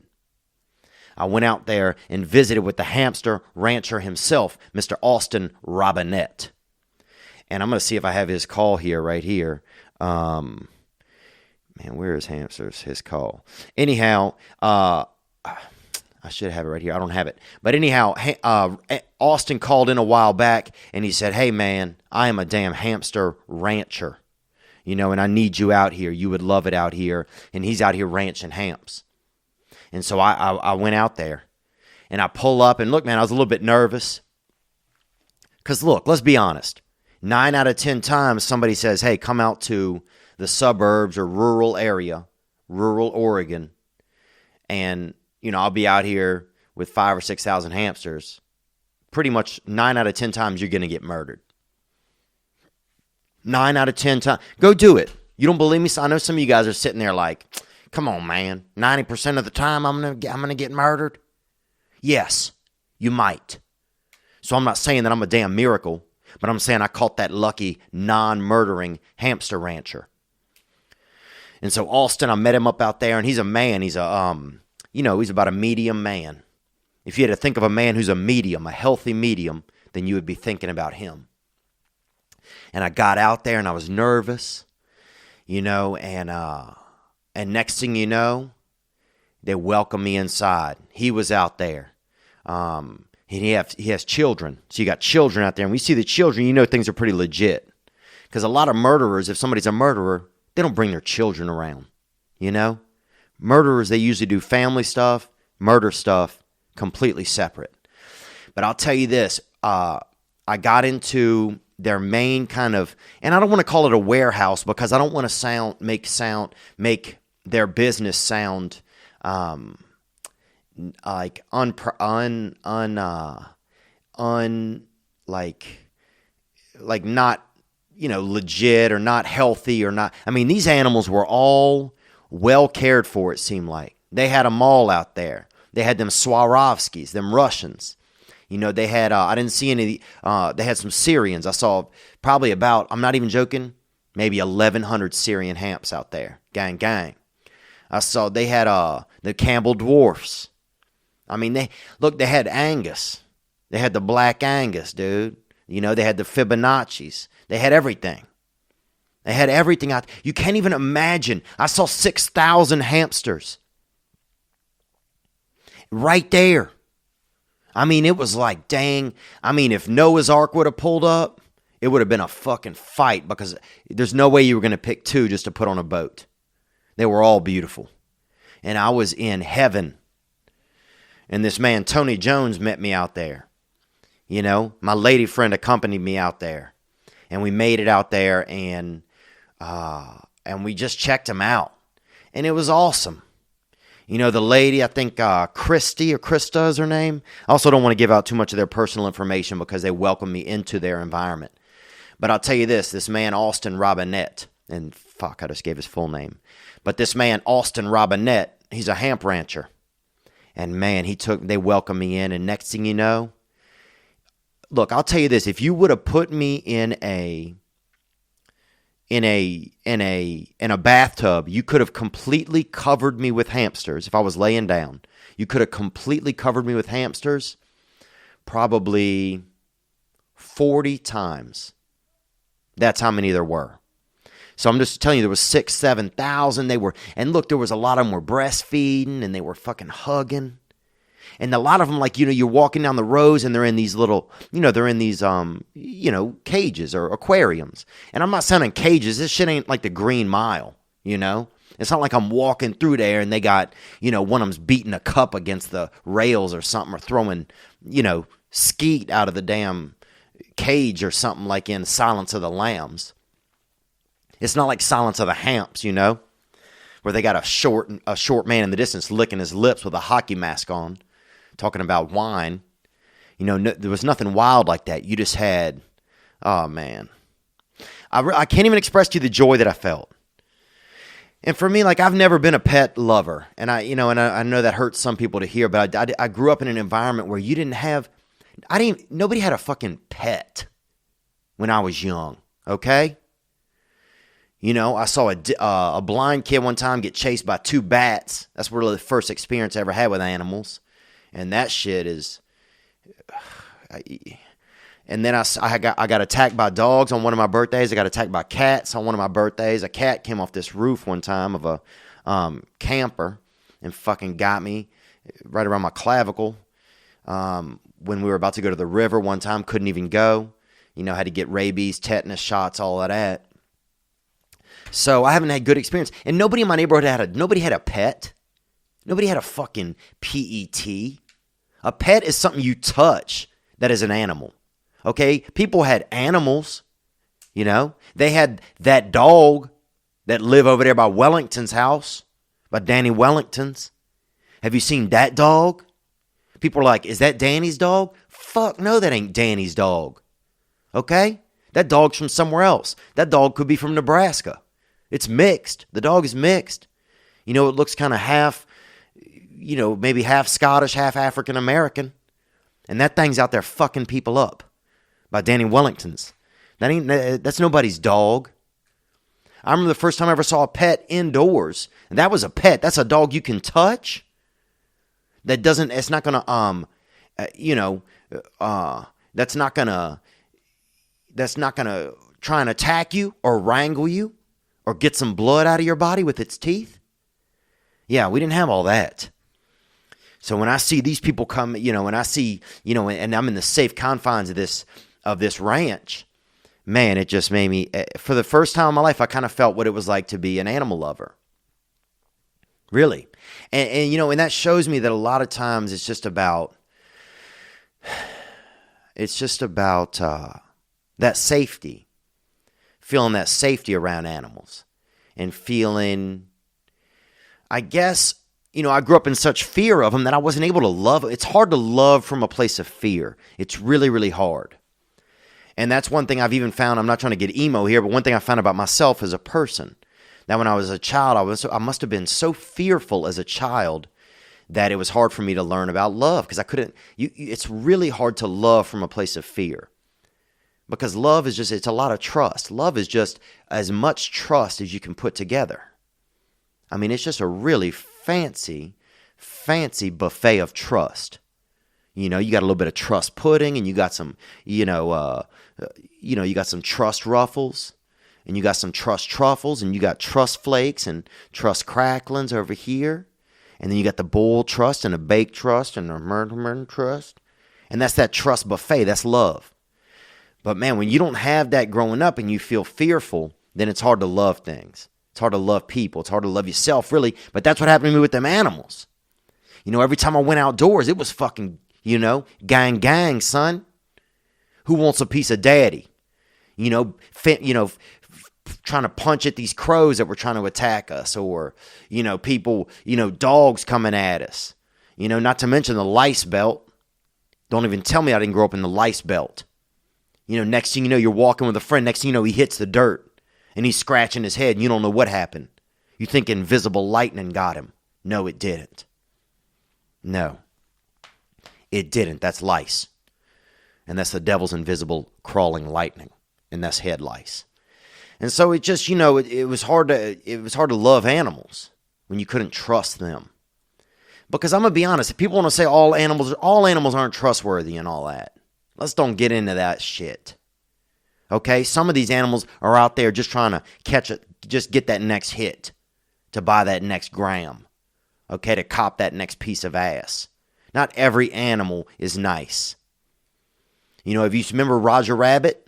I went out there and visited with the hamster rancher himself, Mr. Austin Robinette. And I'm going to see if I have his call here, right here. Man, where is hamsters? His call. Anyhow, I should have it right here. I don't have it. But anyhow, Austin called in a while back, and he said, hey, man, I am a damn hamster rancher, and I need you out here. You would love it out here. And he's out here ranching hamps. And so I went out there, and I pull up, and look, man, I was a little bit nervous. Because, look, let's be honest. 9 out of 10 times somebody says, hey, come out to the suburbs or rural area, rural Oregon, and, I'll be out here with 5,000 or 6,000 hamsters. Pretty much 9 out of 10 times you're going to get murdered. 9 out of 10 times. Go do it. You don't believe me? So I know some of you guys are sitting there like, come on, man. 90% of the time I'm gonna get murdered? Yes, you might. So I'm not saying that I'm a damn miracle, but I'm saying I caught that lucky non-murdering hamster rancher. And so Austin, I met him up out there, and he's a man. He's he's about a medium man. If you had to think of a man who's a medium, a healthy medium, then you would be thinking about him. And I got out there, and I was nervous, and next thing you know, they welcomed me inside. He was out there. He has children. So you got children out there. And we see the children, things are pretty legit. Because a lot of murderers, if somebody's a murderer, they don't bring their children around. Murderers, they usually do family stuff, murder stuff, completely separate. But I'll tell you this. I got into their main kind of, and I don't want to call it a warehouse because I don't want to make their business sound like like not legit or not healthy or not. I mean, these animals were all well cared for. It seemed like they had them all out there. They had them Swarovskis, them Russians. They had, I didn't see any, they had some Syrians. I saw probably about, I'm not even joking, maybe 1,100 Syrian hamps out there. Gang, gang. I saw they had the Campbell Dwarfs. I mean, they had Angus. They had the Black Angus, dude. They had the Fibonacci's. They had everything. They had everything out. You can't even imagine. I saw 6,000 hamsters. Right there. I mean, it was like, dang. I mean, if Noah's Ark would have pulled up, it would have been a fucking fight because there's no way you were going to pick two just to put on a boat. They were all beautiful. And I was in heaven. And this man, Tony Jones, met me out there. My lady friend accompanied me out there. And we made it out there and we just checked him out. And it was awesome. The lady, I think Christy or Krista is her name. I also don't want to give out too much of their personal information because they welcome me into their environment. But I'll tell you this man, Austin Robinette, and fuck, I just gave his full name. But this man, Austin Robinette, he's a hamp rancher. And man, they welcomed me in, and next thing you know, look, I'll tell you this, if you would have put me in a bathtub, you could have completely covered me with hamsters. If I was laying down, you could have completely covered me with hamsters probably 40 times. That's how many there were. So I'm just telling you, there was 6,000, 7,000. And look, there was a lot of them were breastfeeding and they were fucking hugging. And a lot of them, like, you're walking down the rows and they're in these little, they're in these, cages or aquariums. And I'm not sounding cages. This shit ain't like the Green Mile, It's not like I'm walking through there and they got, one of them's beating a cup against the rails or something or throwing, skeet out of the damn cage or something like in Silence of the Lambs. It's not like Silence of the Hamps, where they got a short man in the distance licking his lips with a hockey mask on. Talking about wine, there was nothing wild like that. You just had, oh man, I can't even express to you the joy that I felt. And for me, like, I've never been a pet lover. And I know that hurts some people to hear, but I grew up in an environment where nobody had a fucking pet when I was young. Okay. I saw a blind kid one time get chased by 2 bats. That's really the first experience I ever had with animals. And that shit is... And then I got attacked by dogs on one of my birthdays. I got attacked by cats on one of my birthdays. A cat came off this roof one time of a camper and fucking got me right around my clavicle. When we were about to go to the river one time, couldn't even go. Had to get rabies, tetanus shots, all of that. So I haven't had good experience. And nobody in my neighborhood nobody had a pet. Nobody had a fucking PET. A pet is something you touch that is an animal. Okay? People had animals. They had that dog that lived over there by Wellington's house, by Danny Wellington's. Have you seen that dog? People are like, is that Danny's dog? Fuck no, that ain't Danny's dog. Okay? That dog's from somewhere else. That dog could be from Nebraska. It's mixed. The dog is mixed. It looks kind of half, maybe half Scottish, half African American. And that thing's out there fucking people up by Danny Wellington's. That's nobody's dog. I remember the first time I ever saw a pet indoors, and that was a pet. That's a dog you can touch. It's not going to, that's not going to try and attack you or wrangle you or get some blood out of your body with its teeth. Yeah, we didn't have all that. So when I see these people come, when I see, and I'm in the safe confines of this ranch, man, it just made me, for the first time in my life, I kind of felt what it was like to be an animal lover. Really. And that shows me that a lot of times it's just about that safety, feeling that safety around animals and feeling, I guess, I grew up in such fear of them that I wasn't able to love. It's hard to love from a place of fear. It's really, really hard. And that's one thing I've even found. I'm not trying to get emo here, but one thing I found about myself as a person, that when I was a child, I must have been so fearful as a child that it was hard for me to learn about love because I couldn't. It's really hard to love from a place of fear because love is it's a lot of trust. Love is just as much trust as you can put together. I mean, it's just a really fancy buffet of trust. You got a little bit of trust pudding, and you got some, you got some trust ruffles, and you got some trust truffles, and you got trust flakes and trust cracklings over here, and then you got the boiled trust and the baked trust and the murder trust, and that's that trust buffet. That's love. But man, when you don't have that growing up and you feel fearful, then it's hard to love things. It's hard to love people. It's hard to love yourself, really. But that's what happened to me with them animals. Every time I went outdoors, it was fucking, gang, son. Who wants a piece of daddy? Trying to punch at these crows that were trying to attack us, or, people, dogs coming at us. Not to mention the lice belt. Don't even tell me I didn't grow up in the lice belt. Next thing you know, you're walking with a friend. Next thing you know, he hits the dirt. And he's scratching his head, and you don't know what happened. You think invisible lightning got him. No, it didn't. No, it didn't. That's lice. And that's the devil's invisible crawling lightning. And that's head lice. And so it just, it was hard to love animals when you couldn't trust them. Because I'm going to be honest, if people want to say all animals aren't trustworthy and all that. Let's don't get into that shit. Okay, some of these animals are out there just trying to catch it, just get that next hit, to buy that next gram, okay, to cop that next piece of ass. Not every animal is nice. If you remember Roger Rabbit,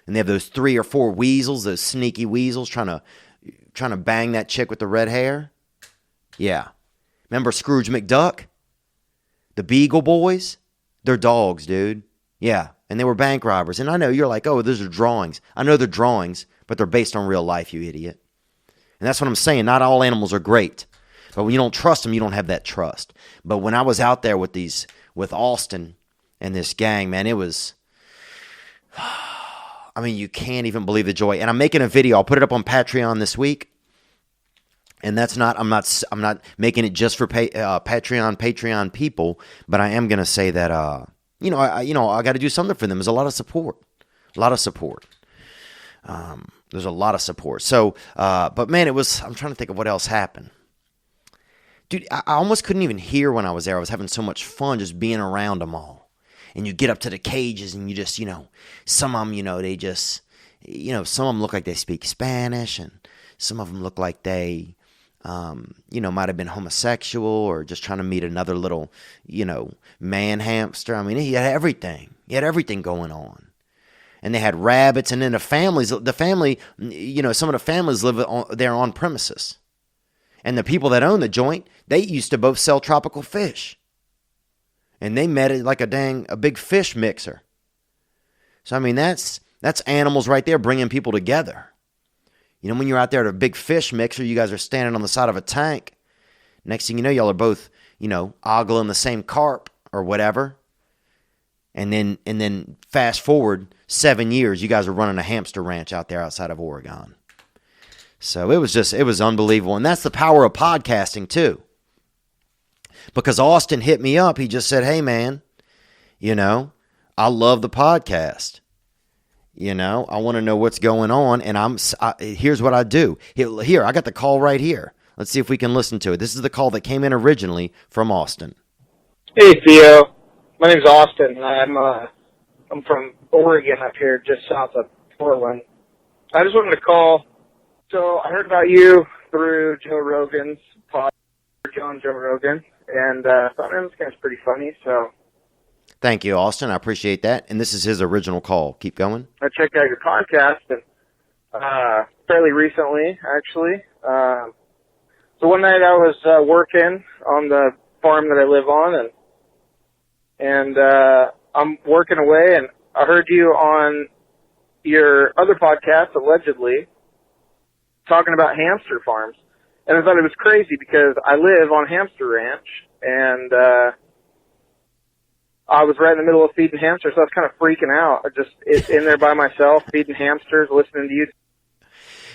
and they have those 3 or 4 weasels, those sneaky weasels trying to bang that chick with the red hair. Yeah, remember Scrooge McDuck, the Beagle Boys? They're dogs, dude. Yeah. And they were bank robbers. And I know you're like, oh, those are drawings. I know they're drawings, but they're based on real life, you idiot. And that's what I'm saying. Not all animals are great. But when you don't trust them, you don't have that trust. But when I was out there with Austin and this gang, man, it was, you can't even believe the joy. And I'm making a video. I'll put it up on Patreon this week. And that's not, I'm not making it just for Patreon people, but I am going to say that, I got to do something for them. There's a lot of support. There's a lot of support. So, but man, I'm trying to think of what else happened. Dude, I almost couldn't even hear when I was there. I was having so much fun just being around them all. And you get up to the cages and you just, some of them, they just, some of them look like they speak Spanish, and some of them look like they, might have been homosexual or just trying to meet another little, man hamster. I mean, he had everything. He had everything going on. And they had rabbits, and then some of the families live there on premises. And the people that own the joint, they used to both sell tropical fish. And they met it like a big fish mixer. So, I mean, that's animals right there bringing people together. When you're out there at a big fish mixer, you guys are standing on the side of a tank. Next thing you know, y'all are both, ogling the same carp or whatever. And then fast forward 7 years, you guys are running a hamster ranch out there outside of Oregon. So it was unbelievable. And that's the power of podcasting too. Because Austin hit me up. He just said, hey man, I love the podcast. I want to know what's going on. And here's what I do. Here, I got the call right here. Let's see if we can listen to it. This is the call that came in originally from Austin. Hey Theo, my name's Austin. I'm from Oregon up here, just south of Portland. I just wanted to call. So I heard about you through Joe Rogan's podcast, Joe Rogan, and thought it was kind of pretty funny. So thank you, Austin. I appreciate that. And this is his original call. Keep going. I checked out your podcast and fairly recently, actually. So one night I was working on the farm that I live on, and I'm working away, and I heard you on your other podcast, allegedly, talking about hamster farms. And I thought it was crazy because I live on a hamster ranch, and I was right in the middle of feeding hamsters, so I was kind of freaking out. It's in there by myself, feeding hamsters, listening to you.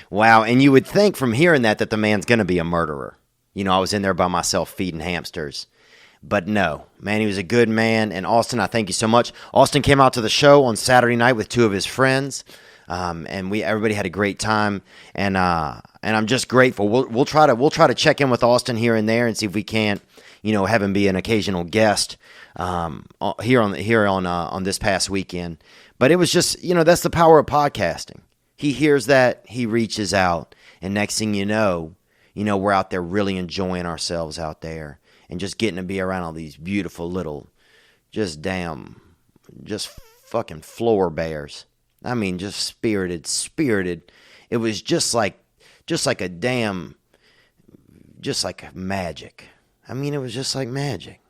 Wow, and you would think from hearing that the man's going to be a murderer. I was in there by myself feeding hamsters. But no, man, he was a good man. And Austin, I thank you so much. Austin came out to the show on Saturday night with two of his friends. And everybody had a great time, and I'm just grateful. We'll try to check in with Austin here and there and see if we can't, have him be an occasional guest here on this past weekend. But it was just, that's the power of podcasting. He hears that, he reaches out, and next thing we're out there really enjoying ourselves out there and just getting to be around all these beautiful little, just fucking floor bears. I mean, just spirited. It was just like magic. I mean, it was just like magic.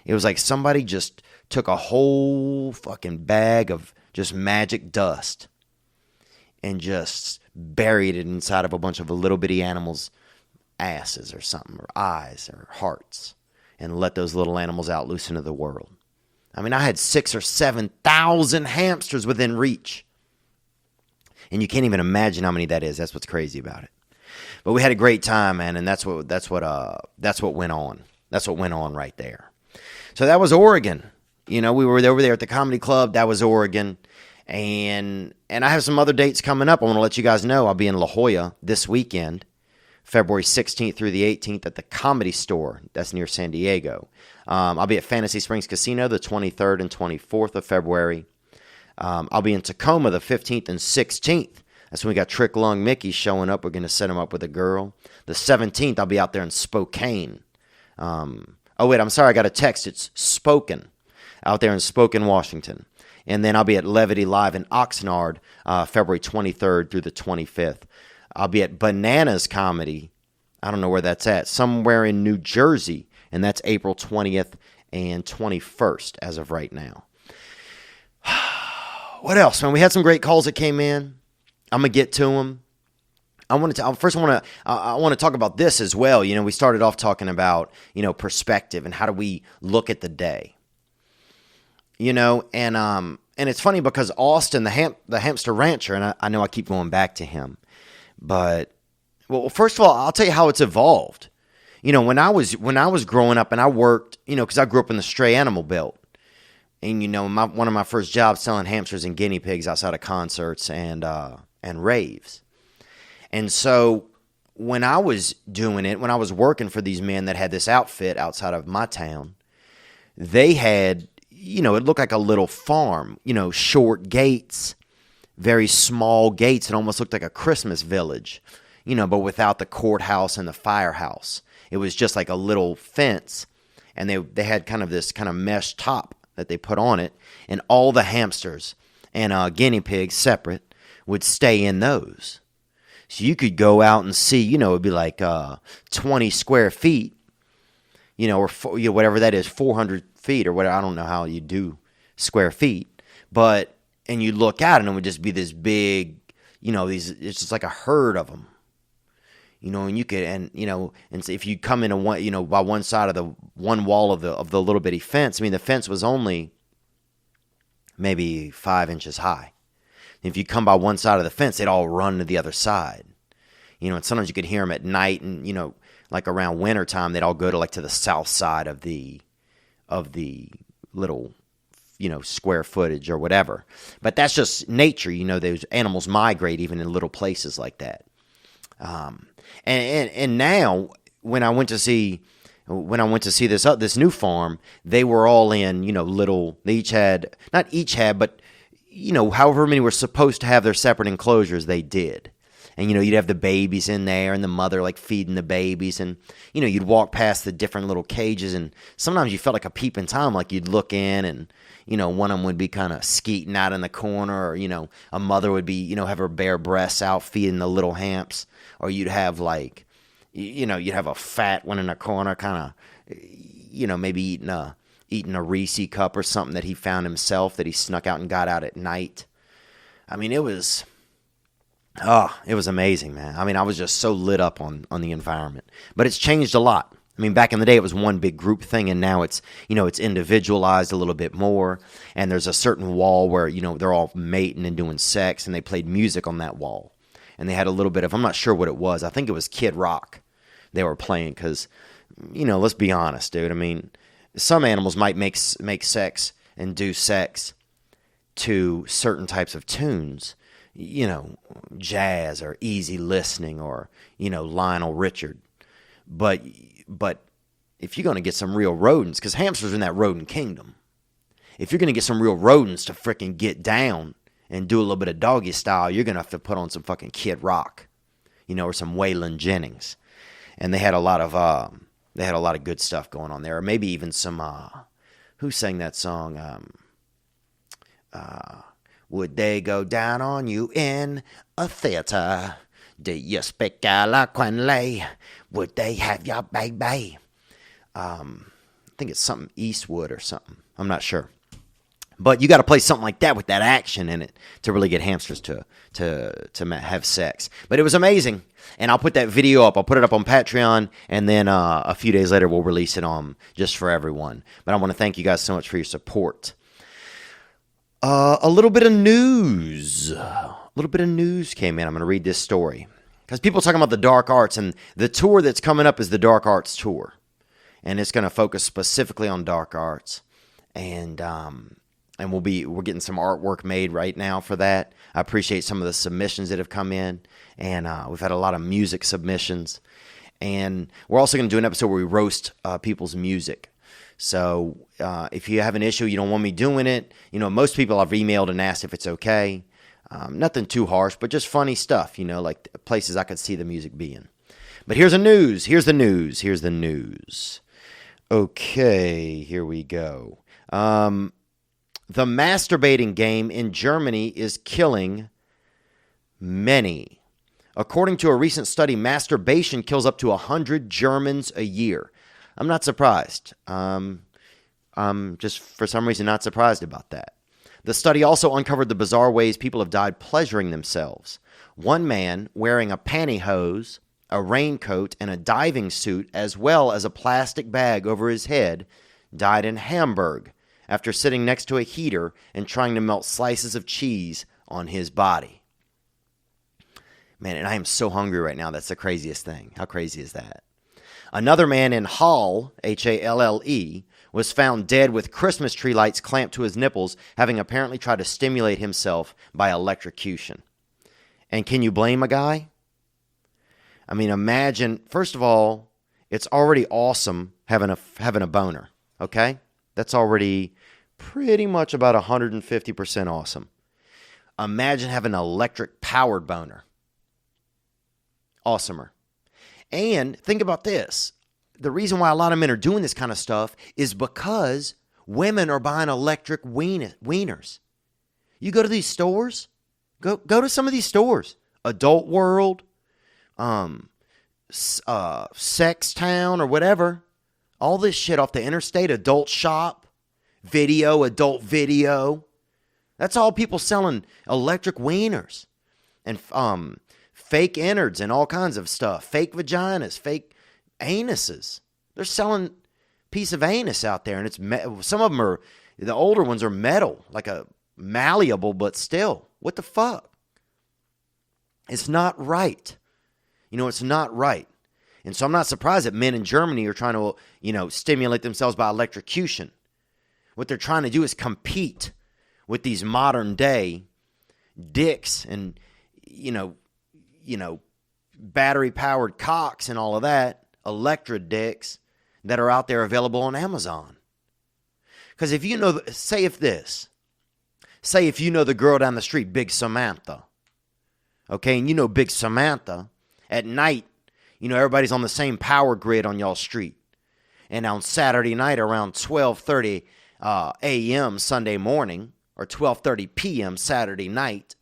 It was like somebody just took a whole fucking bag of just magic dust and just buried it inside of a bunch of little bitty animals' asses or something, or eyes or hearts, and let those little animals out loose into the world. I mean, I had 6,000 or 7,000 hamsters within reach. And you can't even imagine how many that is. That's what's crazy about it. But we had a great time, man, and that's what went on. That's what went on right there. So that was Oregon. We were over there at the comedy club. That was Oregon. And I have some other dates coming up. I want to let you guys know I'll be in La Jolla this weekend, February 16th through the 18th at the Comedy Store. That's near San Diego. I'll be at Fantasy Springs Casino the 23rd and 24th of February. I'll be in Tacoma the 15th and 16th. That's when we got Trick Lung Mickey showing up. We're going to set him up with a girl. The 17th, I'll be out there in Spokane. I'm sorry, I got a text. It's Spoken, out there in Spokane, Washington. And then I'll be at Levity Live in Oxnard, February 23rd through the 25th. I'll be at Bananas Comedy. I don't know where that's at. Somewhere in New Jersey. And that's April 20th and 21st as of right now. What else, man? We had some great calls that came in. I'm going to get to them. I want to talk about this as well. We started off talking about, perspective and how do we look at the day. And it's funny because Austin, the hamster rancher, and I know I keep going back to him, but Well, first of all, I'll tell you how it's evolved. You know, when I was growing up and I worked, you know, because I grew up in the stray animal belt. And, you know, one of my first jobs selling hamsters and guinea pigs outside of concerts and raves. And so when I was doing it, when I was working for these men that had this outfit outside of my town, they had, you know, it looked like a little farm, you know, short gates, very small gates. It almost looked like a Christmas village, you know, but without the courthouse and the firehouse. It was just like a little fence. And they had kind of this kind of mesh top that they put on it, and all the hamsters and guinea pigs separate would stay in those. So you could go out and see, you know, it'd be like 20 square feet, you know, or whatever that is, 400 feet or whatever. I don't know how you do square feet, but, and you look out and it would just be this big, you know, it's just like a herd of them. You know, and you could, and you know, and if you come into one, you know, by one side of the one wall of the little bitty fence. I mean, the fence was only maybe 5 inches high. And if you come by one side of the fence, they'd all run to the other side. You know, and sometimes you could hear them at night, and you know, like around winter time, they'd all go to like to the south side of the little, you know, square footage or whatever. But that's just nature. You know, those animals migrate even in little places like that. And now when I went to see this new farm, they were all in, you know, little, not each had, but, you know, however many were supposed to have their separate enclosures, they did. And, you know, you'd have the babies in there and the mother like feeding the babies, and, you know, you'd walk past the different little cages, and sometimes you felt like a peeping Tom, like you'd look in and, you know, one of them would be kind of skeeting out in the corner, or, you know, a mother would be, you know, have her bare breasts out feeding the little hamps. Or you'd have like, you know, you'd have a fat one in the corner, kind of, you know, maybe eating a Reese cup or something that he found himself, that he snuck out and got out at night. I mean, it was amazing, man. I mean, I was just so lit up on the environment. But it's changed a lot. I mean, back in the day, it was one big group thing, and now it's, you know, it's individualized a little bit more. And there's a certain wall where, you know, they're all mating and doing sex, and they played music on that wall. And they had a little bit of, I'm not sure what it was. I think it was Kid Rock they were playing because, you know, let's be honest, dude. I mean, some animals might make sex and do sex to certain types of tunes, you know, jazz or easy listening or, you know, Lionel Richard. But if you're going to get some real rodents, because hamsters are in that rodent kingdom, if you're going to get some real rodents to freaking get down and do a little bit of doggy style, you're going to have to put on some fucking Kid Rock, you know, or some Waylon Jennings. And they had a lot of good stuff going on there. Or maybe even some, who sang that song? Would they go down on you in a theater? Do you speak eloquently? Would they have your baby? I think it's something Eastwood or something. I'm not sure. But you got to play something like that with that action in it to really get hamsters to have sex. But it was amazing. And I'll put that video up. I'll put it up on Patreon. And then a few days later, we'll release it on just for everyone. But I want to thank you guys so much for your support. A little bit of news. A little bit of news came in. I'm going to read this story. Because people are talking about the dark arts. And the tour that's coming up is the Dark Arts Tour. And it's going to focus specifically on dark arts. And we're getting some artwork made right now for that. I appreciate some of the submissions that have come in, and we've had a lot of music submissions. And we're also going to do an episode where we roast people's music. So if you have an issue, you don't want me doing it, you know, most people I've emailed and asked if it's okay. Nothing too harsh, but just funny stuff, you know, like places I could see the music being. But here's the news. Okay, here we go. The masturbating game in Germany is killing many. According to a recent study, masturbation kills up to 100 Germans a year. I'm not surprised. I'm just for some reason not surprised about that. The study also uncovered the bizarre ways people have died pleasuring themselves. One man wearing a pantyhose, a raincoat, and a diving suit, as well as a plastic bag over his head, died in Hamburg after sitting next to a heater and trying to melt slices of cheese on his body. Man, and I am so hungry right now. That's the craziest thing. How crazy is that? Another man in Halle, Halle, was found dead with Christmas tree lights clamped to his nipples, having apparently tried to stimulate himself by electrocution. And can you blame a guy? I mean, imagine, first of all, it's already awesome having a boner, okay? That's already pretty much about 150% awesome. Imagine having an electric-powered boner. Awesomer. And think about this. The reason why a lot of men are doing this kind of stuff is because women are buying electric wieners. You go to these stores, go to some of these stores. Adult World, Sex Town or whatever. All this shit off the interstate, Adult Shop, Adult Video. That's all people selling electric wieners and fake innards and all kinds of stuff. Fake vaginas, fake anuses. They're selling a piece of anus out there, and it's some of them are, the older ones are metal, like a malleable, but still, what the fuck? It's not right. It's not right. And so I'm not surprised that men in Germany are trying to, stimulate themselves by electrocution. What they're trying to do is compete with these modern day dicks and, battery powered cocks and all of that, Electra dicks that are out there available on Amazon. Because if you know the girl down the street, Big Samantha, okay, and Big Samantha, at night, everybody's on the same power grid on y'all street. And on Saturday night around 12:30 a.m. Sunday morning or 12:30 p.m. Saturday night,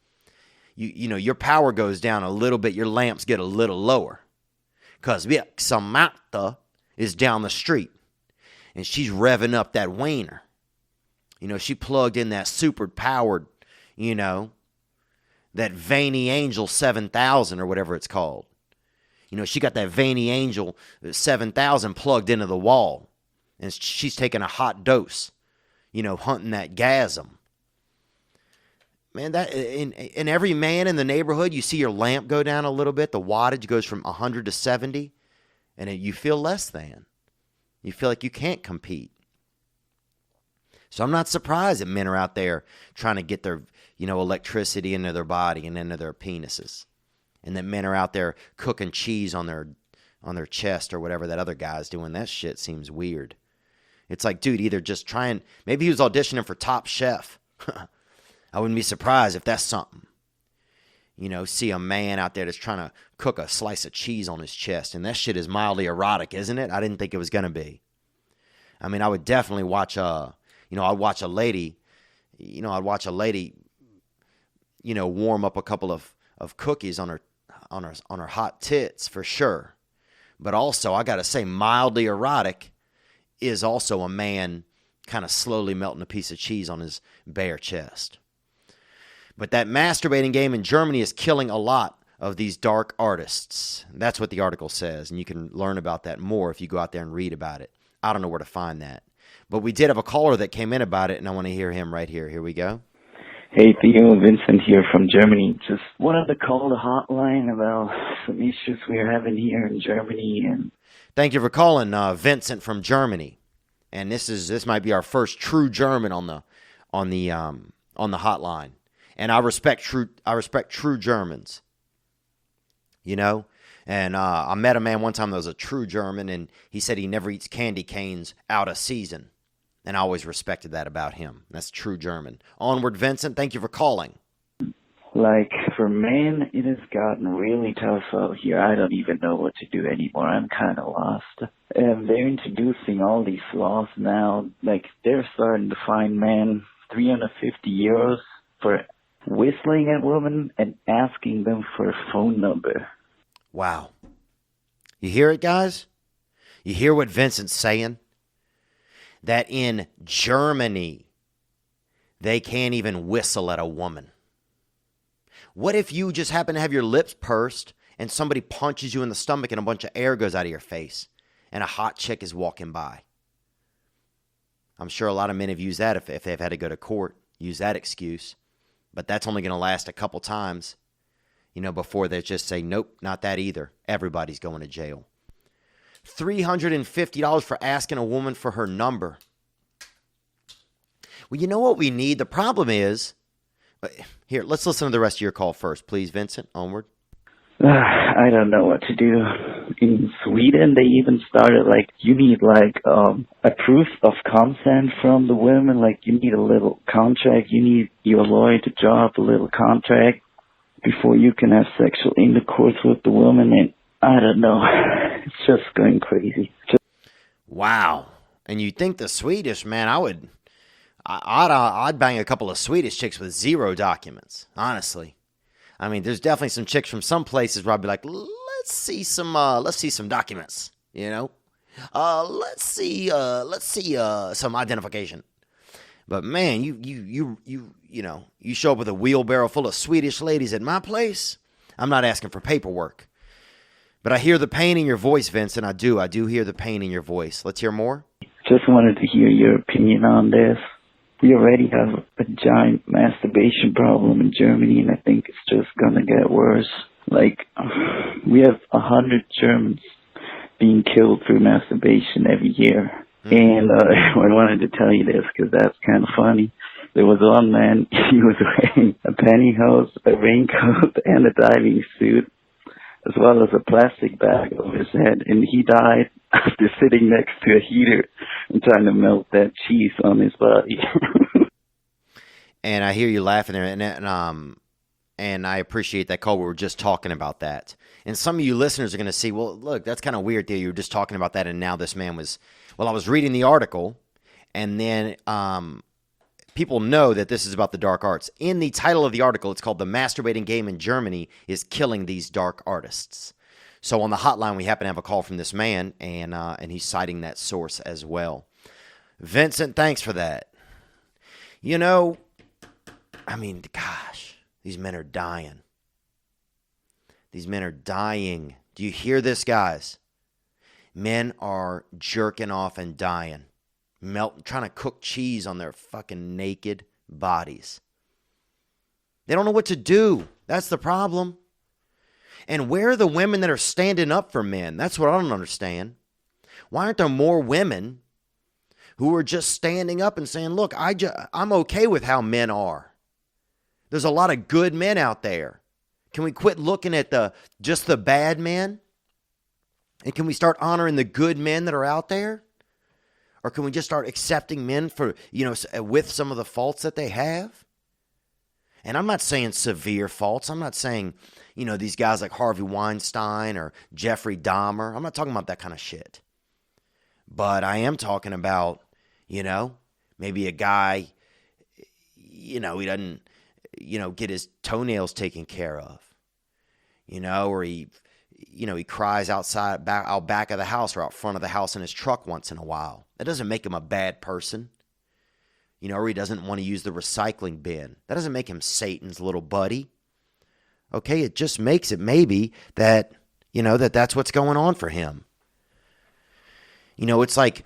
your power goes down a little bit, your lamps get a little lower. Because Samantha is down the street and she's revving up that wiener. She plugged in that super powered, that Veiny Angel 7000 or whatever it's called. She got that Veiny Angel 7000 plugged into the wall. And she's taking a hot dose, hunting that gasm. Man, that in every man in the neighborhood, you see your lamp go down a little bit. The wattage goes from 100 to 70, and you feel less than. You feel like you can't compete. So I'm not surprised that men are out there trying to get their, electricity into their body and into their penises, and that men are out there cooking cheese on their chest or whatever that other guy's doing. That shit seems weird. It's like, dude, either just maybe he was auditioning for Top Chef. I wouldn't be surprised if that's something. See a man out there that's trying to cook a slice of cheese on his chest, and that shit is mildly erotic, isn't it? I didn't think it was going to be. I mean, I would definitely watch I'd watch a lady, warm up a couple of cookies on her hot tits for sure. But also, I got to say, mildly erotic is also a man kind of slowly melting a piece of cheese on his bare chest. But that masturbating game in Germany is killing a lot of these dark artists. That's what the article says, and you can learn about that more if you go out there and read about it. I don't know where to find that. But we did have a caller that came in about it, and I want to hear him right here. Here we go. Hey, Theo, Vincent here from Germany. Just wanted to call the hotline about some issues we're having here in Germany. And thank you for calling, Vincent from Germany. And this might be our first true German on the hotline. And I respect true Germans. And I met a man one time that was a true German, and he said he never eats candy canes out of season. And I always respected that about him. That's true German. Onward, Vincent. Thank you for calling. Like, for men, it has gotten really tough out here. I don't even know what to do anymore. I'm kind of lost. They're introducing all these laws now. Like, they're starting to fine men 350 euros for whistling at women and asking them for a phone number. Wow. You hear it, guys? You hear what Vincent's saying? That in Germany, they can't even whistle at a woman. What if you just happen to have your lips pursed and somebody punches you in the stomach and a bunch of air goes out of your face and a hot chick is walking by? I'm sure a lot of men have used that if they've had to go to court, use that excuse. But that's only going to last a couple times. before they just say, nope, not that either. Everybody's going to jail. $350 for asking a woman for her number. Well, you know what we need? The problem is, here, let's listen to the rest of your call first, please, Vincent. Onward. I don't know what to do. In Sweden, they even started, you need, a proof of consent from the women. You need a little contract. You need your lawyer to draw up a little contract before you can have sexual intercourse with the woman. And I don't know. It's just going crazy. Wow. And you think the Swedish, man, I'd bang a couple of Swedish chicks with 0 documents, honestly. I mean, there's definitely some chicks from some places where I'd be like, let's see some documents, let's see some identification. But man, you show up with a wheelbarrow full of Swedish ladies at my place. I'm not asking for paperwork, but I hear the pain in your voice, Vincent. I do hear the pain in your voice. Let's hear more. Just wanted to hear your opinion on this. We already have a giant masturbation problem in Germany, and I think it's just gonna get worse. We have 100 Germans being killed through masturbation every year. And I wanted to tell you this because that's kind of funny. There was one man, he was wearing a pantyhose, a raincoat, and a diving suit, as well as a plastic bag over his head, and he died after sitting next to a heater and trying to melt that cheese on his body. And I hear you laughing there, and I appreciate that call. We were just talking about that. And some of you listeners are going to see, well, look, that's kind of weird, Theo. You were just talking about that, and now this man was, well, I was reading the article, and then people know that this is about the dark arts. In the title of the article, it's called "The Masturbating Game in Germany is Killing These Dark Artists." So on the hotline, we happen to have a call from this man, and he's citing that source as well. Vincent, thanks for that. I mean, gosh, these men are dying. These men are dying. Do you hear this, guys? Men are jerking off and dying. Trying to cook cheese on their fucking naked bodies. They don't know what to do. That's the problem. And where are the women that are standing up for men? That's what I don't understand. Why aren't there more women who are just standing up and saying, look, I'm okay with how men are. There's a lot of good men out there. Can we quit looking at just the bad men? And can we start honoring the good men that are out there? Or can we just start accepting men for, with some of the faults that they have? And I'm not saying severe faults. I'm not saying, these guys like Harvey Weinstein or Jeffrey Dahmer. I'm not talking about that kind of shit. But I am talking about, maybe a guy, he doesn't, get his toenails taken care of, or he cries out back of the house or out front of the house in his truck once in a while. That doesn't make him a bad person, or he doesn't want to use the recycling bin. That doesn't make him Satan's little buddy. Okay, it just makes it maybe that, that's what's going on for him. It's like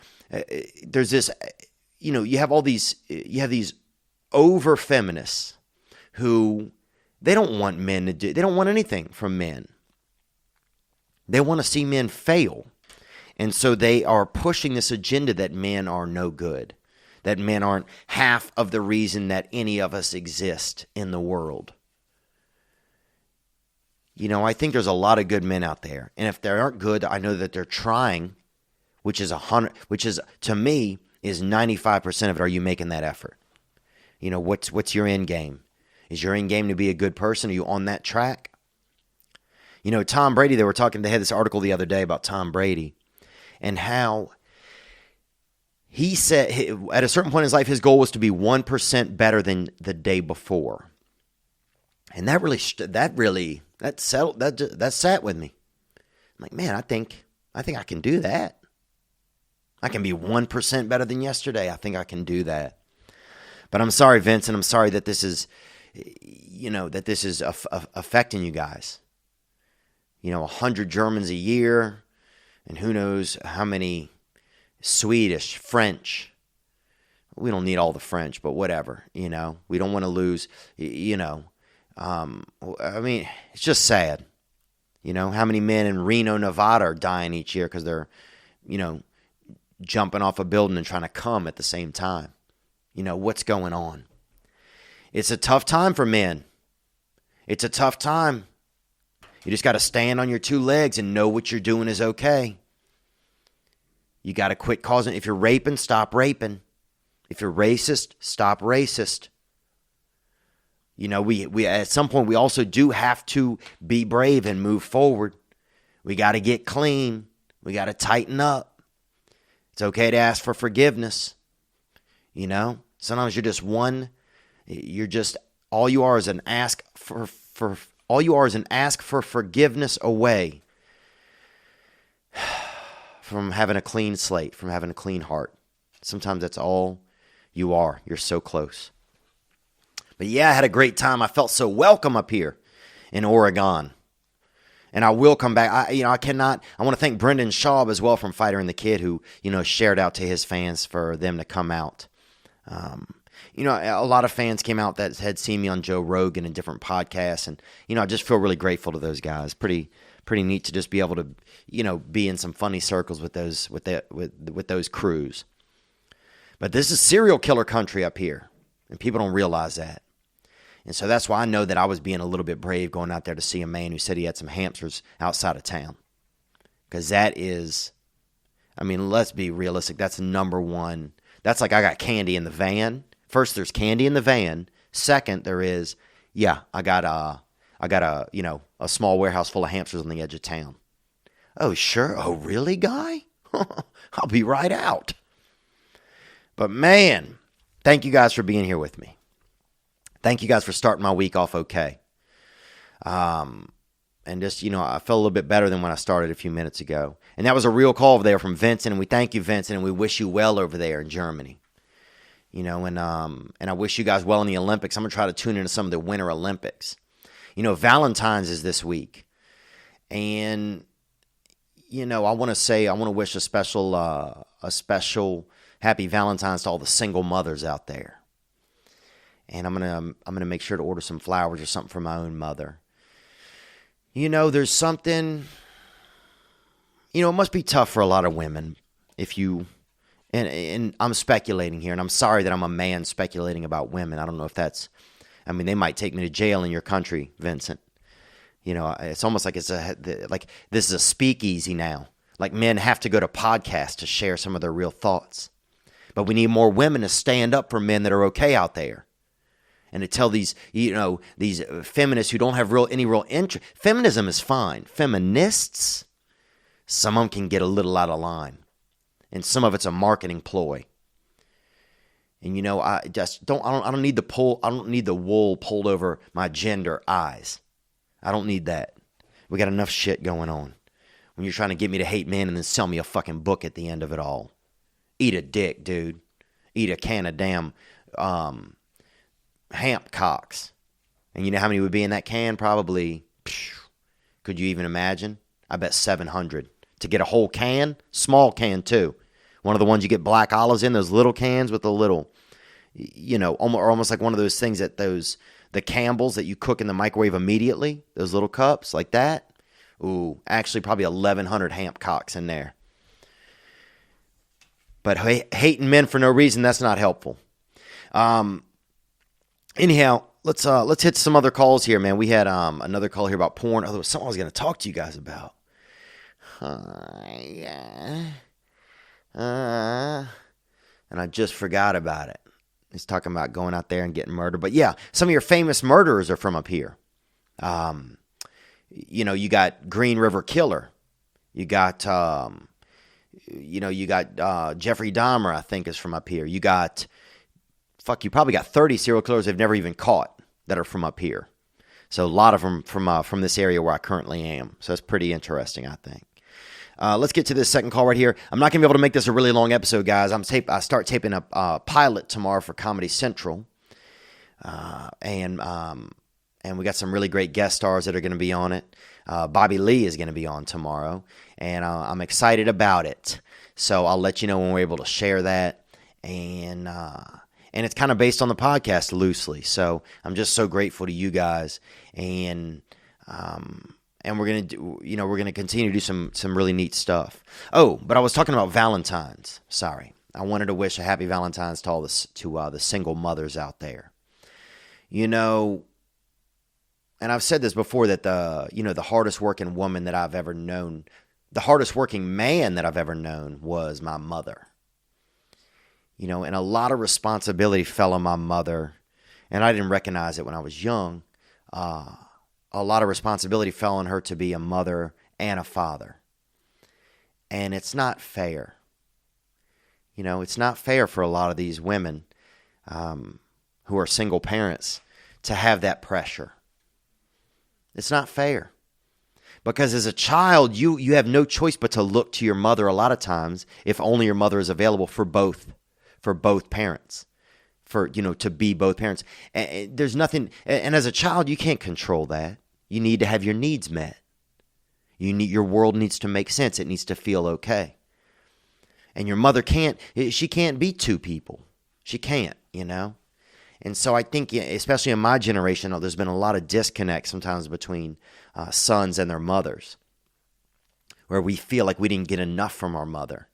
there's this, you have these over feminists who they don't want men to do, they don't want anything from men. They want to see men fail. And so they are pushing this agenda that men are no good, that men aren't half of the reason that any of us exist in the world. I think there's a lot of good men out there. And if they aren't good, I know that they're trying, which is to me is 95% of it. Are you making that effort? What's your end game? Is your end game to be a good person? Are you on that track? Tom Brady, they had this article the other day about Tom Brady and how he said at a certain point in his life, his goal was to be 1% better than the day before. And that sat with me. I'm like, man, I think I can do that. I can be 1% better than yesterday. I think I can do that. But I'm sorry, Vincent. I'm sorry that this is, affecting you guys. 100 Germans a year, and who knows how many Swedish, French. We don't need all the French, but whatever. We don't want to lose, I mean, it's just sad. You know, how many men in Reno, Nevada are dying each year because they're, you know, jumping off a building and trying to come at the same time. You know, what's going on? It's a tough time for men. It's a tough time. You just got to stand on your two legs and know what you're doing is okay. You got to quit causing. If you're raping, stop raping. If you're racist, stop racist. You know, we at some point, we also do have to be brave and move forward. We got to get clean. We got to tighten up. It's okay to ask for forgiveness. You know, sometimes all you are is an ask for forgiveness away from having a clean slate, from having a clean heart. Sometimes that's all you are. You're so close. But yeah, I had a great time. I felt so welcome up here in Oregon. And I will come back. I want to thank Brendan Schaub as well from Fighter and the Kid, who, you know, shared out to his fans for them to come out. You know, a lot of fans came out that had seen me on Joe Rogan and different podcasts. And, you know, I just feel really grateful to those guys. Pretty neat to just be able to, you know, be in some funny circles with those crews. But this is serial killer country up here. And people don't realize that. And so that's why I know that I was being a little bit brave going out there to see a man who said he had some hamsters outside of town. Because that is, I mean, let's be realistic. That's number one. That's like I got candy in the van. First, there's candy in the van. Second, there is, I got a small warehouse full of hamsters on the edge of town. Oh, sure. Oh, really, guy? I'll be right out. But man, thank you guys for being here with me. Thank you guys for starting my week off okay. And just, you know, I felt a little bit better than when I started a few minutes ago. And that was a real call over there from Vincent, and we thank you, Vincent, and we wish you well over there in Germany. You know, and I wish you guys well in the Olympics. I'm going to try to tune into some of the Winter Olympics. You know, Valentine's is this week. And, you know, I want to wish a special happy Valentine's to all the single mothers out there. And I'm gonna make sure to order some flowers or something for my own mother. You know, there's something, you know, it must be tough for a lot of women if you, and I'm speculating here, and I'm sorry that I'm a man speculating about women. I don't know if that's, I mean, they might take me to jail in your country, Vincent. You know, it's almost like like this is a speakeasy now. Like men have to go to podcasts to share some of their real thoughts. But we need more women to stand up for men that are okay out there. And to tell these, you know, these feminists who don't have any real interest. Feminism is fine. Feminists, some of them can get a little out of line. And some of it's a marketing ploy. And, you know, I don't need the wool pulled over my gender eyes. I don't need that. We got enough shit going on. When you're trying to get me to hate men and then sell me a fucking book at the end of it all. Eat a dick, dude. Eat a can of damn hamp cocks. And you know how many would be in that can? Probably, could you even imagine? I bet 700. To get a whole can, small can too. One of the ones you get black olives in, those little cans with the little, you know, almost like one of those things that the Campbells that you cook in the microwave immediately, those little cups like that. Ooh, actually probably 1,100 hamp cocks in there. But hating men for no reason, that's not helpful. Anyhow, let's hit some other calls here, man. We had another call here about porn. Oh, there was something I was going to talk to you guys about. And I just forgot about it. He's talking about going out there and getting murdered. But yeah, some of your famous murderers are from up here. You know, you got Green River Killer. You got, you got Jeffrey Dahmer, I think, is from up here. You got, you probably got 30 serial killers they've never even caught that are from up here. So a lot of them from this area where I currently am. So that's pretty interesting, I think. Let's get to this second call right here. I'm not going to be able to make this a really long episode, guys. I start taping a pilot tomorrow for Comedy Central. And we got some really great guest stars that are going to be on it. Bobby Lee is going to be on tomorrow, and I'm excited about it. So I'll let you know when we're able to share that. And And it's kind of based on the podcast loosely. So I'm just so grateful to you guys. And we're going to do, we're going to continue to do some really neat stuff. Oh, but I was talking about Valentine's. Sorry. I wanted to wish a happy Valentine's to all the single mothers out there. And I've said this before that the hardest working woman that I've ever known, the hardest working man that I've ever known was my mother. And a lot of responsibility fell on my mother, and I didn't recognize it when I was young. A lot of responsibility fell on her to be a mother and a father. And it's not fair. It's not fair for a lot of these women who are single parents to have that pressure. It's not fair. Because as a child, you have no choice but to look to your mother a lot of times, if only your mother is available for both parents, to be both parents. And there's nothing, and as a child, you can't control that. You need to have your needs met. Your world needs to make sense. It needs to feel okay. And your mother can't be two people. She can't, And so I think, especially in my generation, there's been a lot of disconnect sometimes between sons and their mothers, where we feel like we didn't get enough from our mother.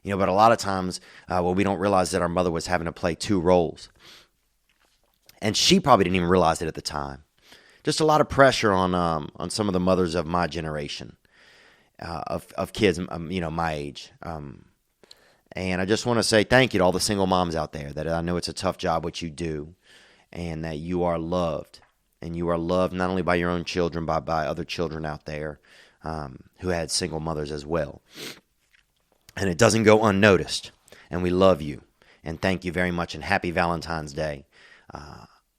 But a lot of times, we don't realize that our mother was having to play two roles. And she probably didn't even realize it at the time. Just a lot of pressure on some of the mothers of my generation, of kids, my age. And I just want to say thank you to all the single moms out there, that I know it's a tough job what you do, and that you are loved. And you are loved not only by your own children, but by other children out there who had single mothers as well. And it doesn't go unnoticed. And we love you. And thank you very much. And happy Valentine's Day.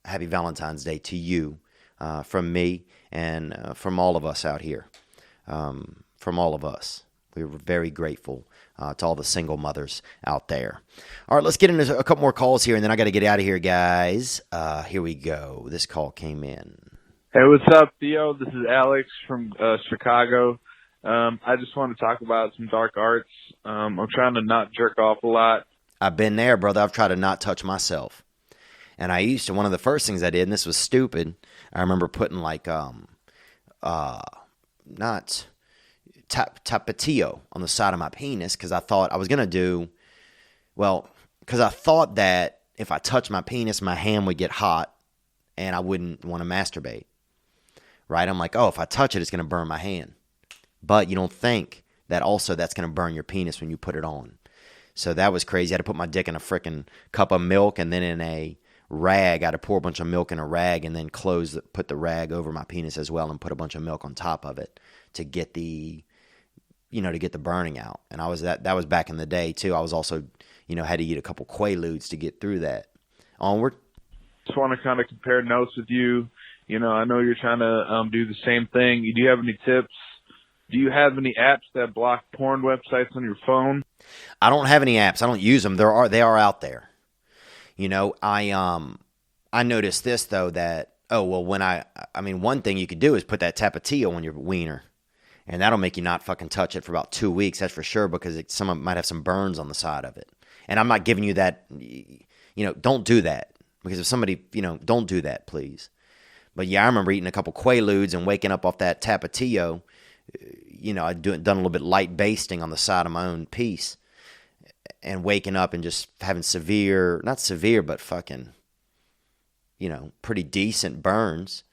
Happy Valentine's Day to you from me and from all of us out here. From all of us. We were very grateful to all the single mothers out there. All right, let's get into a couple more calls here, and then I got to get out of here, guys. Here we go. This call came in. Hey, what's up, Theo? This is Alex from Chicago. I just want to talk about some dark arts. I'm trying to not jerk off a lot. I've been there, brother. I've tried to not touch myself. And I used to, one of the first things I did, and this was stupid, I remember putting not tapatio on the side of my penis, because I thought I was going to do, because I thought that if I touched my penis, my hand would get hot and I wouldn't want to masturbate, right? I'm like, if I touch it, it's going to burn my hand. But you don't think that also that's going to burn your penis when you put it on. So that was crazy. I had to put my dick in a freaking cup of milk, and then in a rag, I had to pour a bunch of milk in a rag and then put the rag over my penis as well and put a bunch of milk on top of it to get the burning out. And that was back in the day too. I was also, had to eat a couple Quaaludes to get through that. Onward. Just want to kind of compare notes with you. I know you're trying to do the same thing. Do you have any tips? Do you have any apps that block porn websites on your phone? I don't have any apps. I don't use them. They are out there. I noticed this though, that one thing you could do is put that tapatio on your wiener. And that'll make you not fucking touch it for about 2 weeks, that's for sure, because some might have some burns on the side of it. And I'm not giving you that, don't do that. Because if somebody, don't do that, please. But yeah, I remember eating a couple Quaaludes and waking up off that tapatio. I'd done a little bit light basting on the side of my own piece. And waking up and just having not severe, but fucking, pretty decent burns.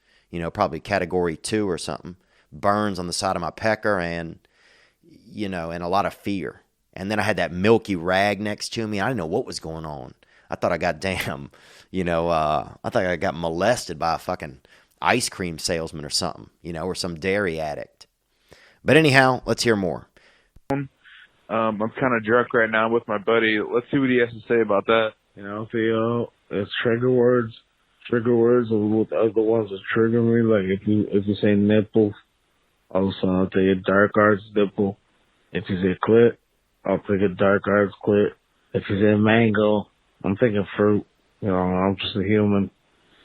Probably category 2 or something. Burns on the side of my pecker and a lot of fear. And then I had that milky rag next to me. I didn't know what was going on. I thought I got I thought I got molested by a fucking ice cream salesman or something, or some dairy addict. But anyhow, let's hear more. I'm kind of drunk right now with my buddy. Let's see what he has to say about that. Theo, it's trigger words. Trigger words are the other ones that trigger me. Like if you say nipple, also I'll take a dark arts nipple. If you say clit, I'll take a dark arts clit. If you say mango, I'm thinking fruit. I'm just a human.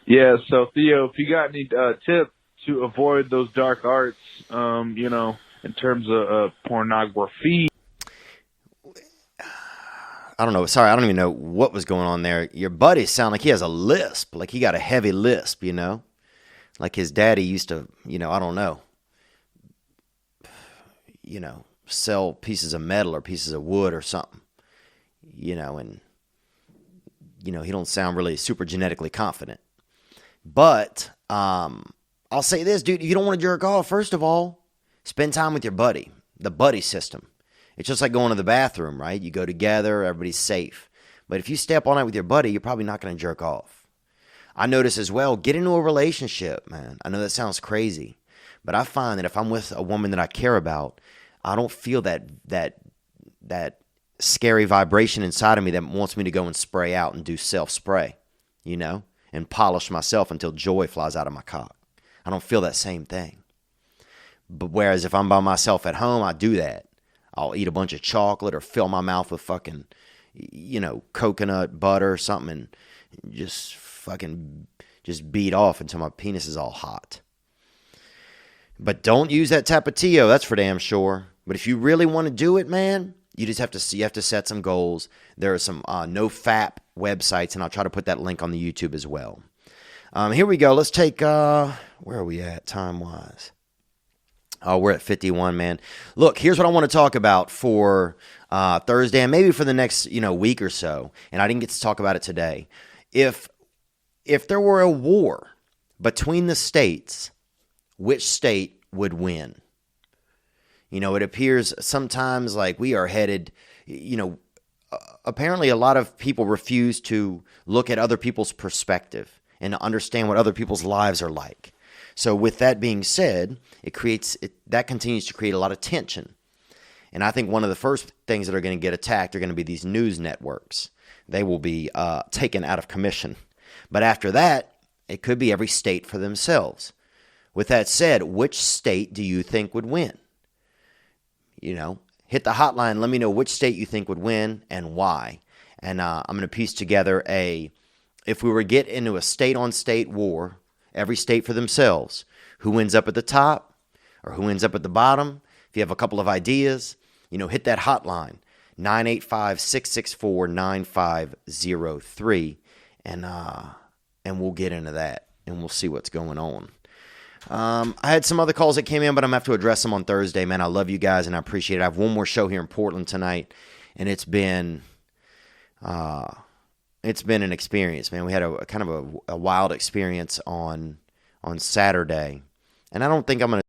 Yeah, so Theo, if you got any tips to avoid those dark arts, in terms of pornography. I don't know. Sorry, I don't even know what was going on there. Your buddy sound like he has a lisp, like he got a heavy lisp, you know? Like his daddy used to, you know, I don't know, you know, sell pieces of metal or pieces of wood or something, you know, and, you know, he don't sound really super genetically confident. But I'll say this, dude, if you don't want to jerk off, first of all, spend time with your buddy, the buddy system. It's just like going to the bathroom, right? You go together, everybody's safe. But if you stay up all night with your buddy, you're probably not going to jerk off. I notice as well, get into a relationship, man. I know that sounds crazy, but I find that if I'm with a woman that I care about, I don't feel that scary vibration inside of me that wants me to go and spray out and do self-spray, you know, and polish myself until joy flies out of my cock. I don't feel that same thing. But whereas if I'm by myself at home, I do that. I'll eat a bunch of chocolate or fill my mouth with fucking, you know, coconut butter or something and just beat off until my penis is all hot. But don't use that Tapatio, that's for damn sure. But if you really want to do it, man, you have to set some goals. There are some no-fap websites, and I'll try to put that link on the YouTube as well. Here we go. Let's take, where are we at time-wise? Oh, we're at 51, man. Look, here's what I want to talk about for Thursday and maybe for the next, you know, week or so. And I didn't get to talk about it today. If there were a war between the states, which state would win? You know, it appears sometimes like we are headed, you know, apparently a lot of people refuse to look at other people's perspective and to understand what other people's lives are like. So with that being said, that continues to create a lot of tension. And I think one of the first things that are going to get attacked are going to be these news networks. They will be taken out of commission. But after that, it could be every state for themselves. With that said, which state do you think would win? You know, hit the hotline. Let me know which state you think would win and why. And I'm going to piece together if we were to get into a state-on-state war, every state for themselves, who ends up at the top or who ends up at the bottom. If you have a couple of ideas, you know, hit that hotline, 985-664-9503, and we'll get into that, and we'll see what's going on. I had some other calls that came in, but I'm going to have to address them on Thursday, man. I love you guys, and I appreciate it. I have one more show here in Portland tonight, and it's been an experience, man. We had a kind of a wild experience on Saturday, and I don't think I'm going to